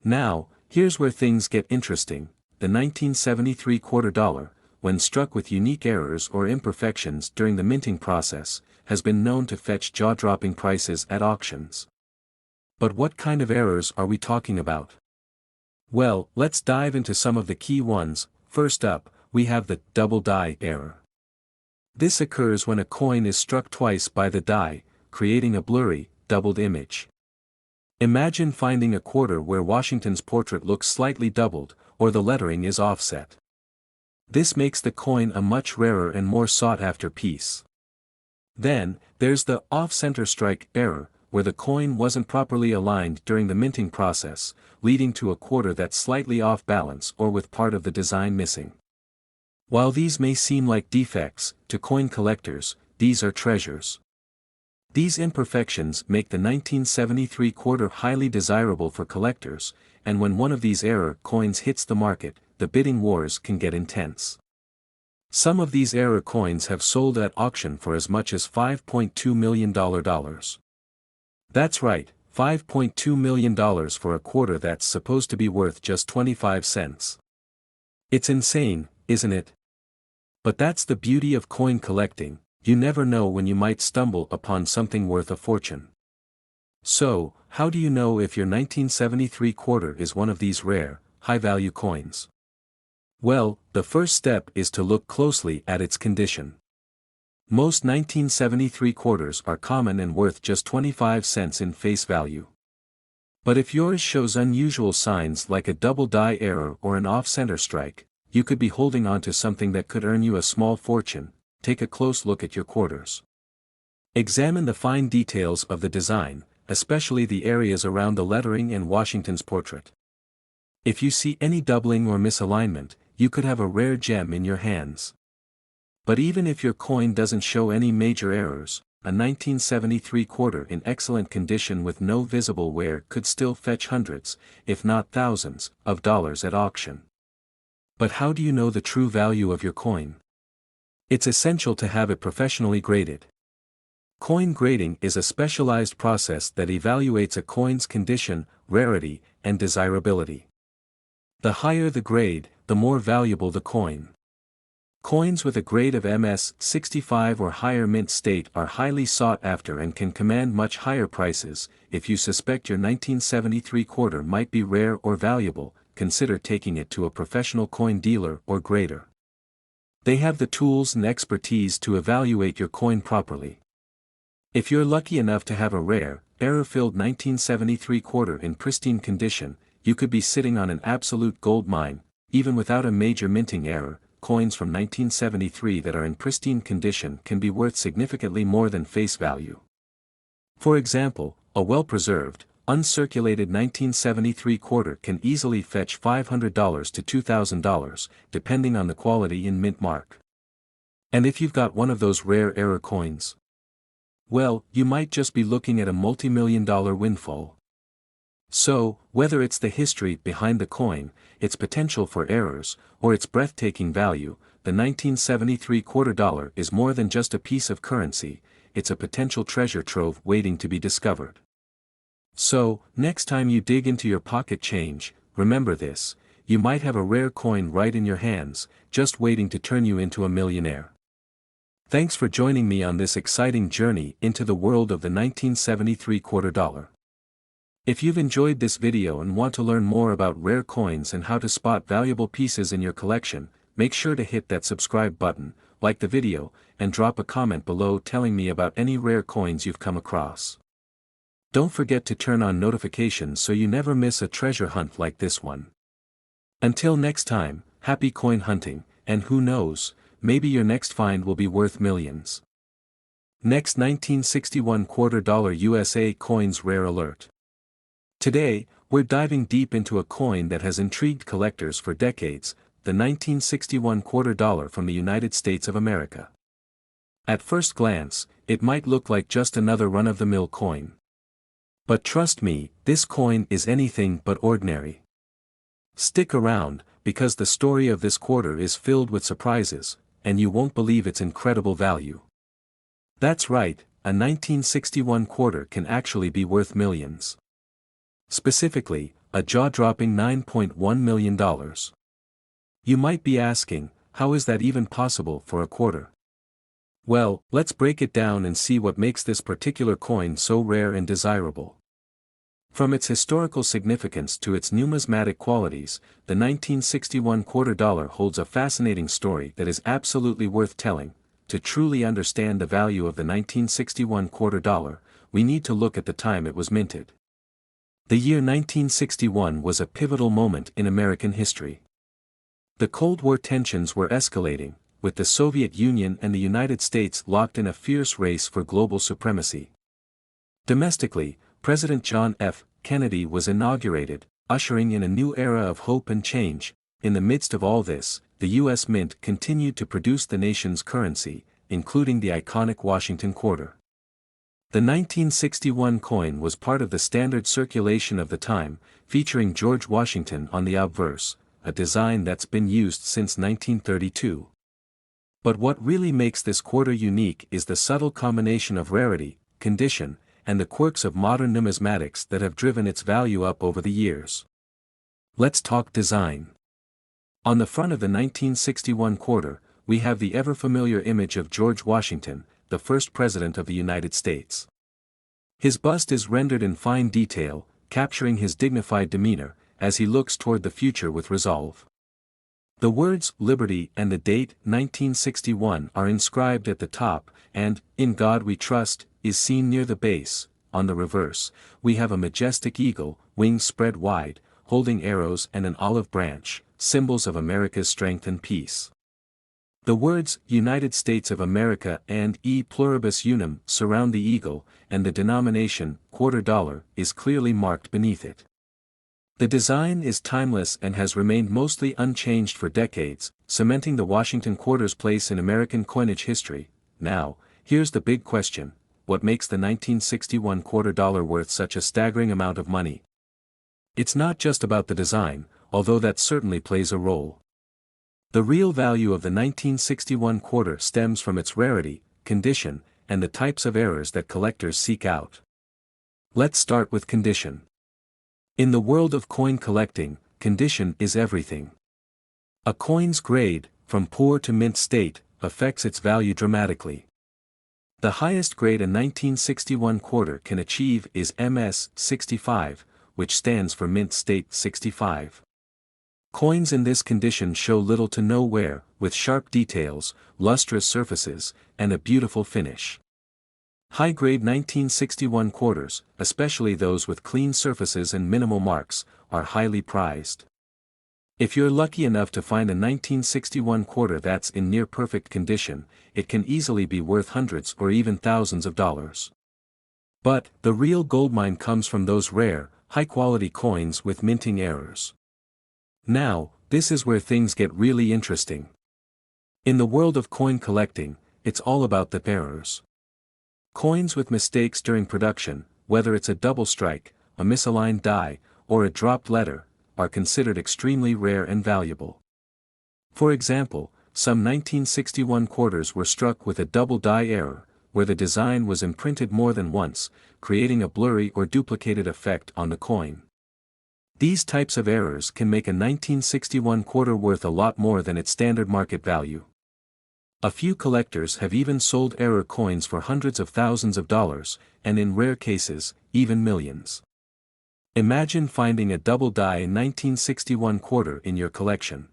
Now, here's where things get interesting. The 1973 quarter dollar, when struck with unique errors or imperfections during the minting process, has been known to fetch jaw-dropping prices at auctions. But what kind of errors are we talking about? Well, let's dive into some of the key ones. First up, we have the double die error. This occurs when a coin is struck twice by the die, creating a blurry, doubled image. Imagine finding a quarter where Washington's portrait looks slightly doubled, or the lettering is offset. This makes the coin a much rarer and more sought-after piece. Then, there's the off-center strike error, where the coin wasn't properly aligned during the minting process, leading to a quarter that's slightly off balance or with part of the design missing. While these may seem like defects, to coin collectors, these are treasures. These imperfections make the 1973 quarter highly desirable for collectors, and when one of these error coins hits the market, the bidding wars can get intense. Some of these error coins have sold at auction for as much as $5.2 million. That's right, $5.2 million for a quarter that's supposed to be worth just 25 cents. It's insane, isn't it? But that's the beauty of coin collecting, you never know when you might stumble upon something worth a fortune. So, how do you know if your 1973 quarter is one of these rare, high-value coins? Well, the first step is to look closely at its condition. Most 1973 quarters are common and worth just 25 cents in face value. But if yours shows unusual signs like a double die error or an off-center strike, you could be holding on to something that could earn you a small fortune. Take a close look at your quarters. Examine the fine details of the design, especially the areas around the lettering and Washington's portrait. If you see any doubling or misalignment, you could have a rare gem in your hands. But even if your coin doesn't show any major errors, a 1973 quarter in excellent condition with no visible wear could still fetch hundreds, if not thousands, of dollars at auction. But how do you know the true value of your coin? It's essential to have it professionally graded. Coin grading is a specialized process that evaluates a coin's condition, rarity, and desirability. The higher the grade, the more valuable the coin. Coins with a grade of MS 65 or higher mint state are highly sought after and can command much higher prices. If you suspect your 1973 quarter might be rare or valuable, consider taking it to a professional coin dealer or grader. They have the tools and expertise to evaluate your coin properly. If you're lucky enough to have a rare, error-filled 1973 quarter in pristine condition, you could be sitting on an absolute gold mine. Even without a major minting error, coins from 1973 that are in pristine condition can be worth significantly more than face value. For example, a well-preserved, uncirculated 1973 quarter can easily fetch $500 to $2,000, depending on the quality and mint mark. And if you've got one of those rare error coins, well, you might just be looking at a multi-million-dollar windfall. So, whether it's the history behind the coin, its potential for errors, or its breathtaking value, the 1973 quarter dollar is more than just a piece of currency, it's a potential treasure trove waiting to be discovered. So, next time you dig into your pocket change, remember this: you might have a rare coin right in your hands, just waiting to turn you into a millionaire. Thanks for joining me on this exciting journey into the world of the 1973 quarter dollar. If you've enjoyed this video and want to learn more about rare coins and how to spot valuable pieces in your collection, make sure to hit that subscribe button, like the video, and drop a comment below telling me about any rare coins you've come across. Don't forget to turn on notifications so you never miss a treasure hunt like this one. Until next time, happy coin hunting, and who knows, maybe your next find will be worth millions. Next, 1961 quarter dollar USA coins rare alert. Today, we're diving deep into a coin that has intrigued collectors for decades, the 1961 quarter dollar from the United States of America. At first glance, it might look like just another run-of-the-mill coin. But trust me, this coin is anything but ordinary. Stick around, because the story of this quarter is filled with surprises, and you won't believe its incredible value. That's right, a 1961 quarter can actually be worth millions. Specifically, a jaw-dropping $9.1 million. You might be asking, how is that even possible for a quarter? Well, let's break it down and see what makes this particular coin so rare and desirable. From its historical significance to its numismatic qualities, the 1961 quarter dollar holds a fascinating story that is absolutely worth telling. To truly understand the value of the 1961 quarter dollar, we need to look at the time it was minted. The year 1961 was a pivotal moment in American history. The Cold War tensions were escalating, with the Soviet Union and the United States locked in a fierce race for global supremacy. Domestically, President John F. Kennedy was inaugurated, ushering in a new era of hope and change. In the midst of all this, the U.S. Mint continued to produce the nation's currency, including the iconic Washington quarter. The 1961 coin was part of the standard circulation of the time, featuring George Washington on the obverse, a design that's been used since 1932. But what really makes this quarter unique is the subtle combination of rarity, condition, and the quirks of modern numismatics that have driven its value up over the years. Let's talk design. On the front of the 1961 quarter, we have the ever-familiar image of George Washington, the first President of the United States. His bust is rendered in fine detail, capturing his dignified demeanor, as he looks toward the future with resolve. The words "Liberty" and the date 1961 are inscribed at the top, and "In God We Trust" is seen near the base. On the reverse, we have a majestic eagle, wings spread wide, holding arrows and an olive branch, symbols of America's strength and peace. The words "United States of America" and "E Pluribus Unum" surround the eagle, and the denomination, quarter dollar, is clearly marked beneath it. The design is timeless and has remained mostly unchanged for decades, cementing the Washington quarter's place in American coinage history. Now, here's the big question: what makes the 1961 quarter dollar worth such a staggering amount of money? It's not just about the design, although that certainly plays a role. The real value of the 1961 quarter stems from its rarity, condition, and the types of errors that collectors seek out. Let's start with condition. In the world of coin collecting, condition is everything. A coin's grade, from poor to mint state, affects its value dramatically. The highest grade a 1961 quarter can achieve is MS 65, which stands for mint state 65. Coins in this condition show little to no wear, with sharp details, lustrous surfaces, and a beautiful finish. High-grade 1961 quarters, especially those with clean surfaces and minimal marks, are highly prized. If you're lucky enough to find a 1961 quarter that's in near-perfect condition, it can easily be worth hundreds or even thousands of dollars. But, the real goldmine comes from those rare, high-quality coins with minting errors. Now, this is where things get really interesting. In the world of coin collecting, it's all about the errors. Coins with mistakes during production, whether it's a double strike, a misaligned die, or a dropped letter, are considered extremely rare and valuable. For example, some 1961 quarters were struck with a double die error, where the design was imprinted more than once, creating a blurry or duplicated effect on the coin. These types of errors can make a 1961 quarter worth a lot more than its standard market value. A few collectors have even sold error coins for hundreds of thousands of dollars, and in rare cases, even millions. Imagine finding a double die 1961 quarter in your collection.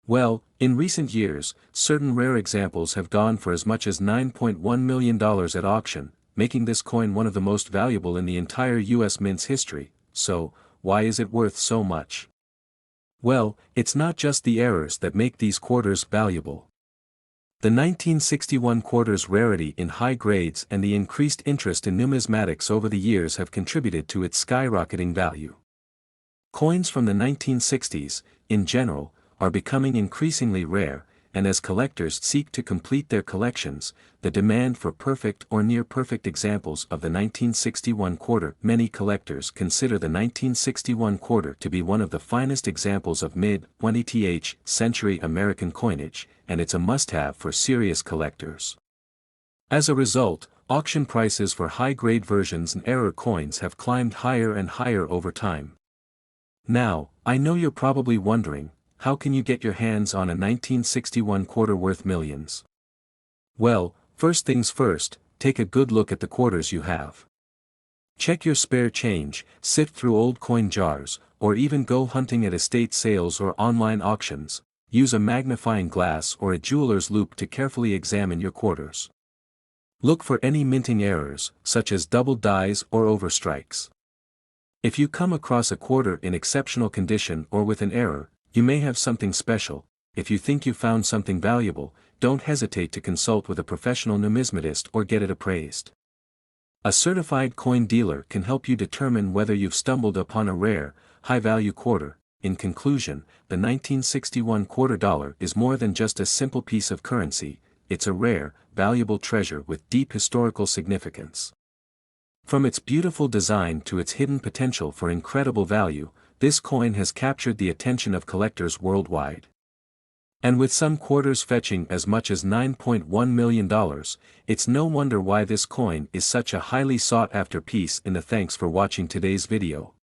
Well, in recent years, certain rare examples have gone for as much as $9.1 million at auction, making this coin one of the most valuable in the entire U.S. Mint's history. So, why is it worth so much? Well, it's not just the errors that make these quarters valuable. The 1961 quarter's rarity in high grades and the increased interest in numismatics over the years have contributed to its skyrocketing value. Coins from the 1960s, in general, are becoming increasingly rare, and as collectors seek to complete their collections, the demand for perfect or near-perfect examples of the 1961 quarter. Many collectors consider the 1961 quarter to be one of the finest examples of mid-20th century American coinage, and it's a must-have for serious collectors. As a result, auction prices for high-grade versions and error coins have climbed higher and higher over time. Now, I know you're probably wondering, how can you get your hands on a 1961 quarter worth millions? Well, first things first, take a good look at the quarters you have. Check your spare change, sift through old coin jars, or even go hunting at estate sales or online auctions. Use a magnifying glass or a jeweler's loupe to carefully examine your quarters. Look for any minting errors, such as double dies or overstrikes. If you come across a quarter in exceptional condition or with an error, you may have something special. If you think you found something valuable, don't hesitate to consult with a professional numismatist or get it appraised. A certified coin dealer can help you determine whether you've stumbled upon a rare, high-value quarter. In conclusion, the 1961 quarter dollar is more than just a simple piece of currency, it's a rare, valuable treasure with deep historical significance. From its beautiful design to its hidden potential for incredible value, this coin has captured the attention of collectors worldwide. And with some quarters fetching as much as $9.1 million, it's no wonder why this coin is such a highly sought-after piece. Thanks for watching today's video.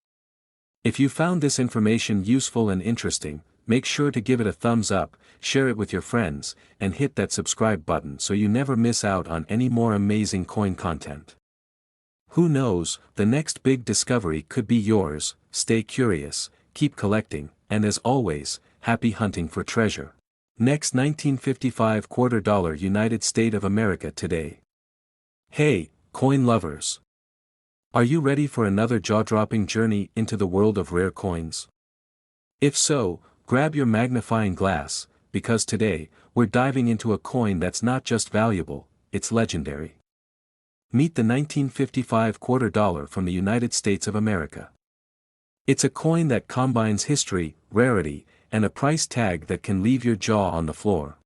If you found this information useful and interesting, make sure to give it a thumbs up, share it with your friends, and hit that subscribe button so you never miss out on any more amazing coin content. Who knows, the next big discovery could be yours. Stay curious, keep collecting, and as always, happy hunting for treasure. Next, 1955 quarter dollar United States of America today. Hey, coin lovers! Are you ready for another jaw-dropping journey into the world of rare coins? If so, grab your magnifying glass, because today, we're diving into a coin that's not just valuable, it's legendary. Meet the 1955 quarter dollar from the United States of America. It's a coin that combines history, rarity, and a price tag that can leave your jaw on the floor.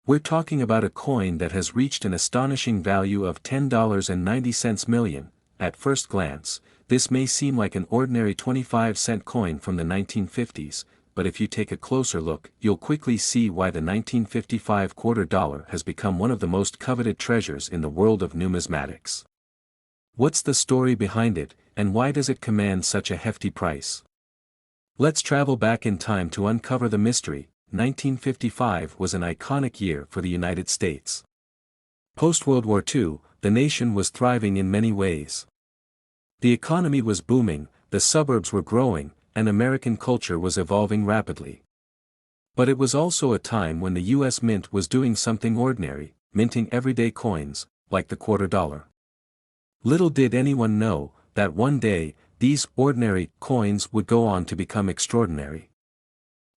We're talking about a coin that has reached an astonishing value of $10.90 million. At first glance, this may seem like an ordinary 25-cent coin from the 1950s, but if you take a closer look, you'll quickly see why the 1955 quarter dollar has become one of the most coveted treasures in the world of numismatics. What's the story behind it, and why does it command such a hefty price? Let's travel back in time to uncover the mystery. 1955 was an iconic year for the United States. Post-World War II, the nation was thriving in many ways. The economy was booming, the suburbs were growing, and American culture was evolving rapidly. But it was also a time when the U.S. Mint was doing something ordinary, minting everyday coins, like the quarter dollar. Little did anyone know, that one day, these ordinary coins would go on to become extraordinary.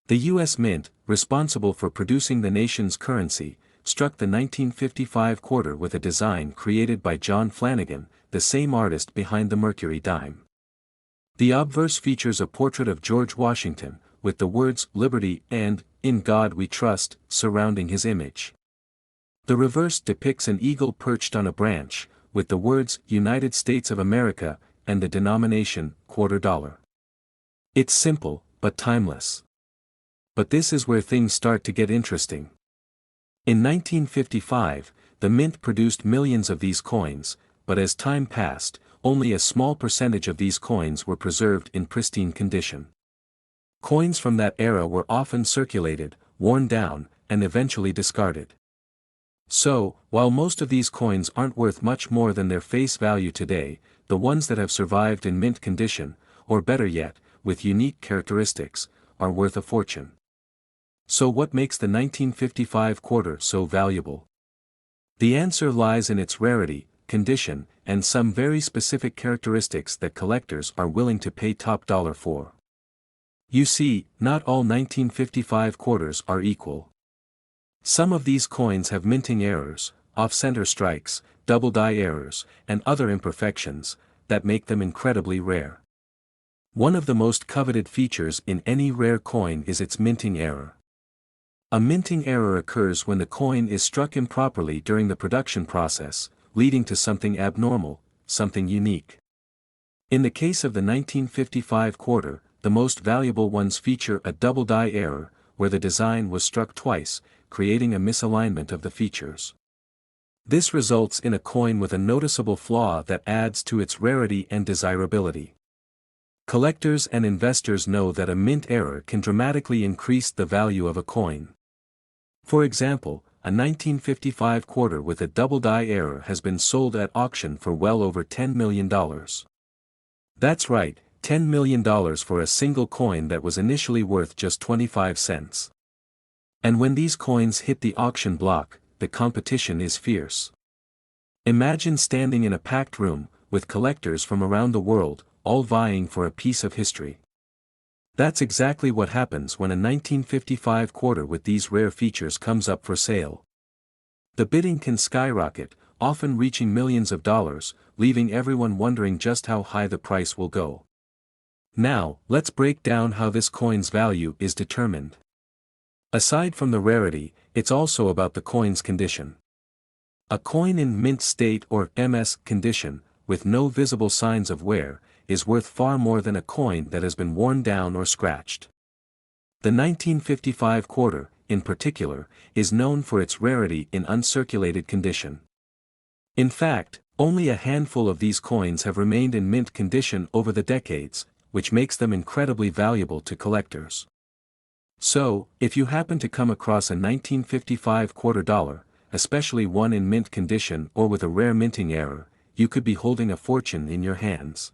The U.S. Mint, responsible for producing the nation's currency, struck the 1955 quarter with a design created by John Flanagan, the same artist behind the Mercury dime. The obverse features a portrait of George Washington, with the words "Liberty" and "In God We Trust" surrounding his image. The reverse depicts an eagle perched on a branch, with the words "United States of America" and the denomination quarter dollar. It's simple, but timeless. But this is where things start to get interesting. In 1955, the Mint produced millions of these coins, but as time passed, only a small percentage of these coins were preserved in pristine condition. Coins from that era were often circulated, worn down, and eventually discarded. So, while most of these coins aren't worth much more than their face value today, the ones that have survived in mint condition, or better yet, with unique characteristics, are worth a fortune. So what makes the 1955 quarter so valuable? The answer lies in its rarity, condition, and some very specific characteristics that collectors are willing to pay top dollar for. You see, not all 1955 quarters are equal. Some of these coins have minting errors, off-center strikes, double die errors, and other imperfections, that make them incredibly rare. One of the most coveted features in any rare coin is its minting error. A minting error occurs when the coin is struck improperly during the production process, leading to something abnormal, something unique. In the case of the 1955 quarter, the most valuable ones feature a double die error, where the design was struck twice, creating a misalignment of the features. This results in a coin with a noticeable flaw that adds to its rarity and desirability. Collectors and investors know that a mint error can dramatically increase the value of a coin. For example, a 1955 quarter with a double die error has been sold at auction for well over $10 million. That's right, $10 million for a single coin that was initially worth just 25 cents. And when these coins hit the auction block, the competition is fierce. Imagine standing in a packed room, with collectors from around the world, all vying for a piece of history. That's exactly what happens when a 1955 quarter with these rare features comes up for sale. The bidding can skyrocket, often reaching millions of dollars, leaving everyone wondering just how high the price will go. Now, let's break down how this coin's value is determined. Aside from the rarity, it's also about the coin's condition. A coin in mint state or MS condition, with no visible signs of wear, is worth far more than a coin that has been worn down or scratched. The 1955 quarter, in particular, is known for its rarity in uncirculated condition. In fact, only a handful of these coins have remained in mint condition over the decades, which makes them incredibly valuable to collectors. So, if you happen to come across a 1955 quarter dollar, especially one in mint condition or with a rare minting error, you could be holding a fortune in your hands.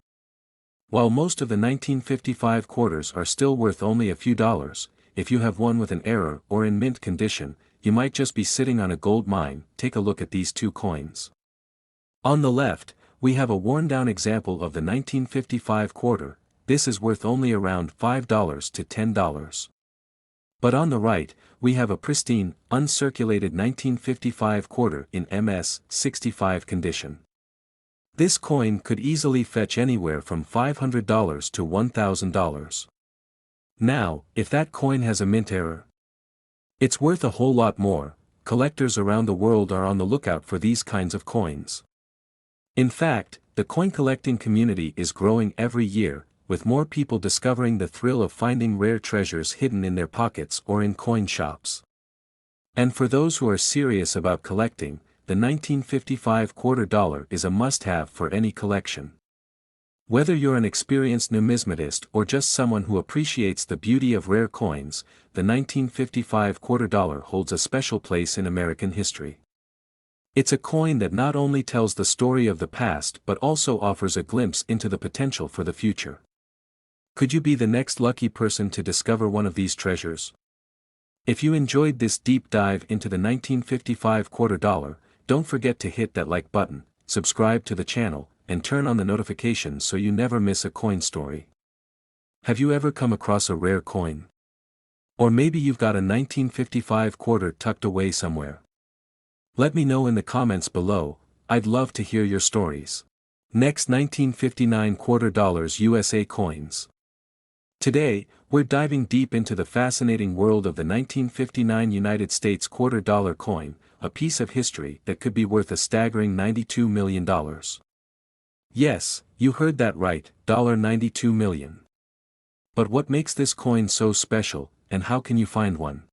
While most of the 1955 quarters are still worth only a few dollars, if you have one with an error or in mint condition, you might just be sitting on a gold mine. Take a look at these two coins. On the left, we have a worn-down example of the 1955 quarter. This is worth only around $5 to $10. But on the right, we have a pristine, uncirculated 1955 quarter in MS 65 condition. This coin could easily fetch anywhere from $500 to $1,000. Now, if that coin has a mint error, it's worth a whole lot more. Collectors around the world are on the lookout for these kinds of coins. In fact, the coin collecting community is growing every year, with more people discovering the thrill of finding rare treasures hidden in their pockets or in coin shops. And for those who are serious about collecting, the 1955 quarter dollar is a must-have for any collection. Whether you're an experienced numismatist or just someone who appreciates the beauty of rare coins, the 1955 quarter dollar holds a special place in American history. It's a coin that not only tells the story of the past but also offers a glimpse into the potential for the future. Could you be the next lucky person to discover one of these treasures? If you enjoyed this deep dive into the 1955 quarter dollar, don't forget to hit that like button, subscribe to the channel, and turn on the notifications so you never miss a coin story. Have you ever come across a rare coin? Or maybe you've got a 1955 quarter tucked away somewhere. Let me know in the comments below. I'd love to hear your stories. Next, 1959 quarter dollars USA coins. Today, we're diving deep into the fascinating world of the 1959 United States quarter dollar coin, a piece of history that could be worth a staggering $92 million. Yes, you heard that right, $92 million. But what makes this coin so special, and how can you find one?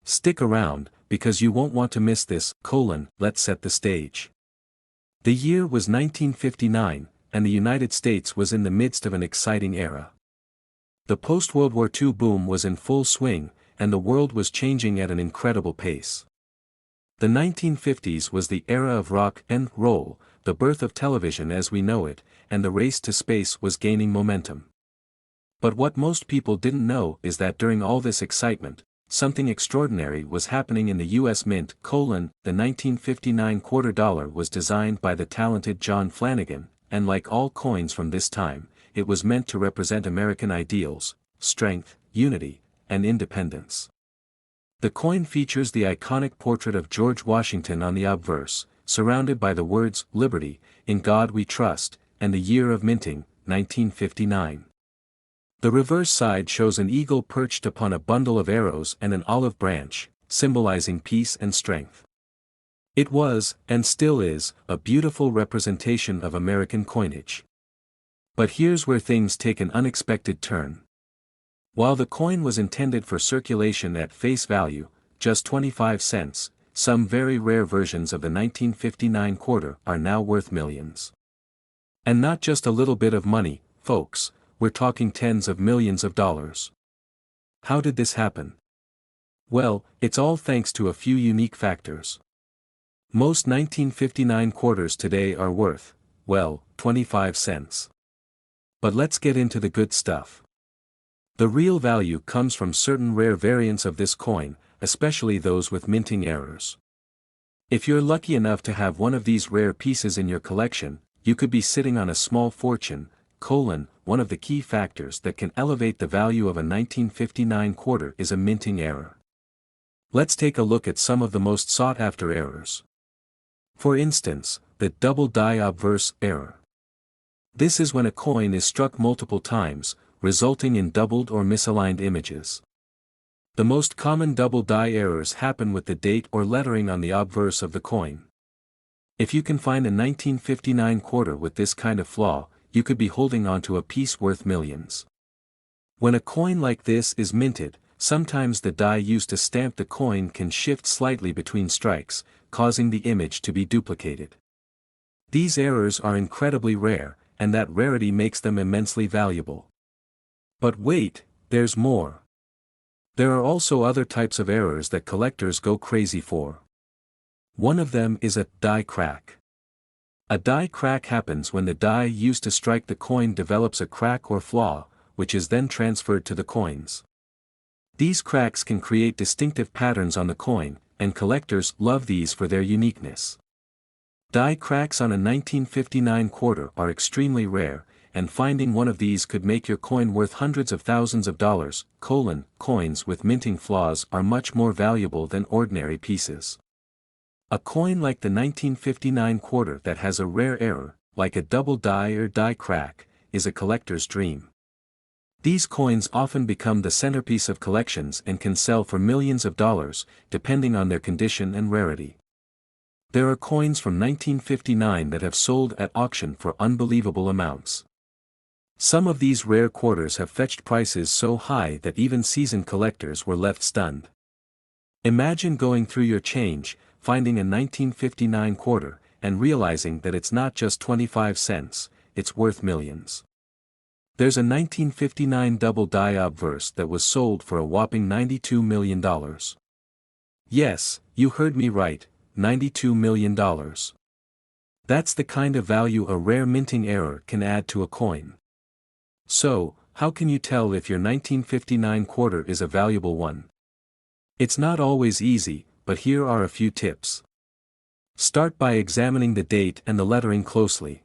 Stick around, because you won't want to miss this. Let's set the stage. The year was 1959, and the United States was in the midst of an exciting era. The post-World War II boom was in full swing, and the world was changing at an incredible pace. The 1950s was the era of rock and roll, the birth of television as we know it, and the race to space was gaining momentum. But what most people didn't know is that during all this excitement, something extraordinary was happening in the U.S. Mint. The 1959 quarter dollar was designed by the talented John Flanagan, and like all coins from this time, it was meant to represent American ideals, strength, unity, and independence. The coin features the iconic portrait of George Washington on the obverse, surrounded by the words, "Liberty, in God we trust," and the year of minting, 1959. The reverse side shows an eagle perched upon a bundle of arrows and an olive branch, symbolizing peace and strength. It was, and still is, a beautiful representation of American coinage. But here's where things take an unexpected turn. While the coin was intended for circulation at face value, just 25 cents, some very rare versions of the 1959 quarter are now worth millions. And not just a little bit of money, folks, we're talking tens of millions of dollars. How did this happen? Well, it's all thanks to a few unique factors. Most 1959 quarters today are worth, well, 25 cents. But let's get into the good stuff. The real value comes from certain rare variants of this coin, especially those with minting errors. If you're lucky enough to have one of these rare pieces in your collection, you could be sitting on a small fortune. One of the key factors that can elevate the value of a 1959 quarter is a minting error. Let's take a look at some of the most sought-after errors. For instance, the double die obverse error. This is when a coin is struck multiple times, resulting in doubled or misaligned images. The most common double die errors happen with the date or lettering on the obverse of the coin. If you can find a 1959 quarter with this kind of flaw, you could be holding onto a piece worth millions. When a coin like this is minted, sometimes the die used to stamp the coin can shift slightly between strikes, causing the image to be duplicated. These errors are incredibly rare, and that rarity makes them immensely valuable. But wait, there's more. There are also other types of errors that collectors go crazy for. One of them is a die crack. A die crack happens when the die used to strike the coin develops a crack or flaw, which is then transferred to the coins. These cracks can create distinctive patterns on the coin, and collectors love these for their uniqueness. Die cracks on a 1959 quarter are extremely rare, and finding one of these could make your coin worth hundreds of thousands of dollars. Coins with minting flaws are much more valuable than ordinary pieces. A coin like the 1959 quarter that has a rare error, like a double die or die crack, is a collector's dream. These coins often become the centerpiece of collections and can sell for millions of dollars, depending on their condition and rarity. There are coins from 1959 that have sold at auction for unbelievable amounts. Some of these rare quarters have fetched prices so high that even seasoned collectors were left stunned. Imagine going through your change, finding a 1959 quarter, and realizing that it's not just 25 cents, it's worth millions. There's a 1959 double die obverse that was sold for a whopping $92 million. Yes, you heard me right, $92 million. That's the kind of value a rare minting error can add to a coin. So, how can you tell if your 1959 quarter is a valuable one? It's not always easy, but here are a few tips. Start by examining the date and the lettering closely.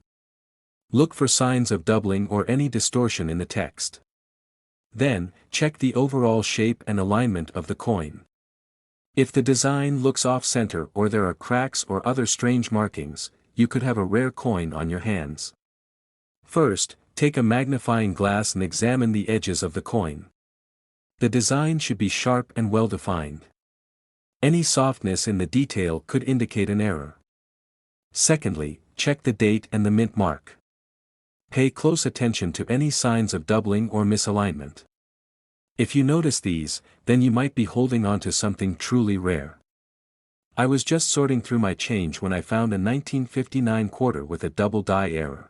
Look for signs of doubling or any distortion in the text. Then, check the overall shape and alignment of the coin. If the design looks off-center or there are cracks or other strange markings, you could have a rare coin on your hands. First, take a magnifying glass and examine the edges of the coin. The design should be sharp and well-defined. Any softness in the detail could indicate an error. Secondly, check the date and the mint mark. Pay close attention to any signs of doubling or misalignment. If you notice these, then you might be holding on to something truly rare. I was just sorting through my change when I found a 1959 quarter with a double die error.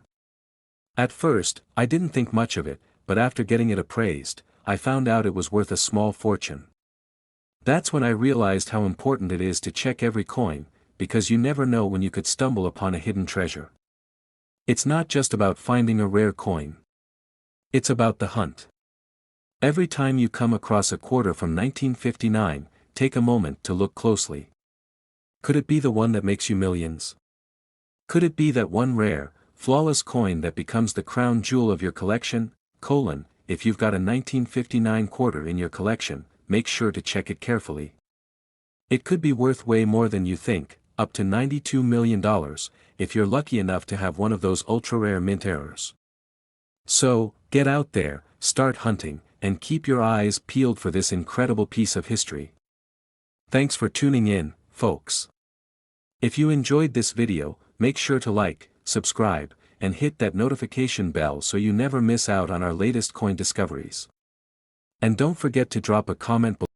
At first, I didn't think much of it, but after getting it appraised, I found out it was worth a small fortune. That's when I realized how important it is to check every coin, because you never know when you could stumble upon a hidden treasure. It's not just about finding a rare coin. It's about the hunt. Every time you come across a quarter from 1959, take a moment to look closely. Could it be the one that makes you millions? Could it be that one rare, flawless coin that becomes the crown jewel of your collection? If you've got a 1959 quarter in your collection, make sure to check it carefully. It could be worth way more than you think, up to $92 million, if you're lucky enough to have one of those ultra-rare mint errors. So, get out there, start hunting, and keep your eyes peeled for this incredible piece of history. Thanks for tuning in, folks. If you enjoyed this video, make sure to like, subscribe, and hit that notification bell so you never miss out on our latest coin discoveries. And don't forget to drop a comment below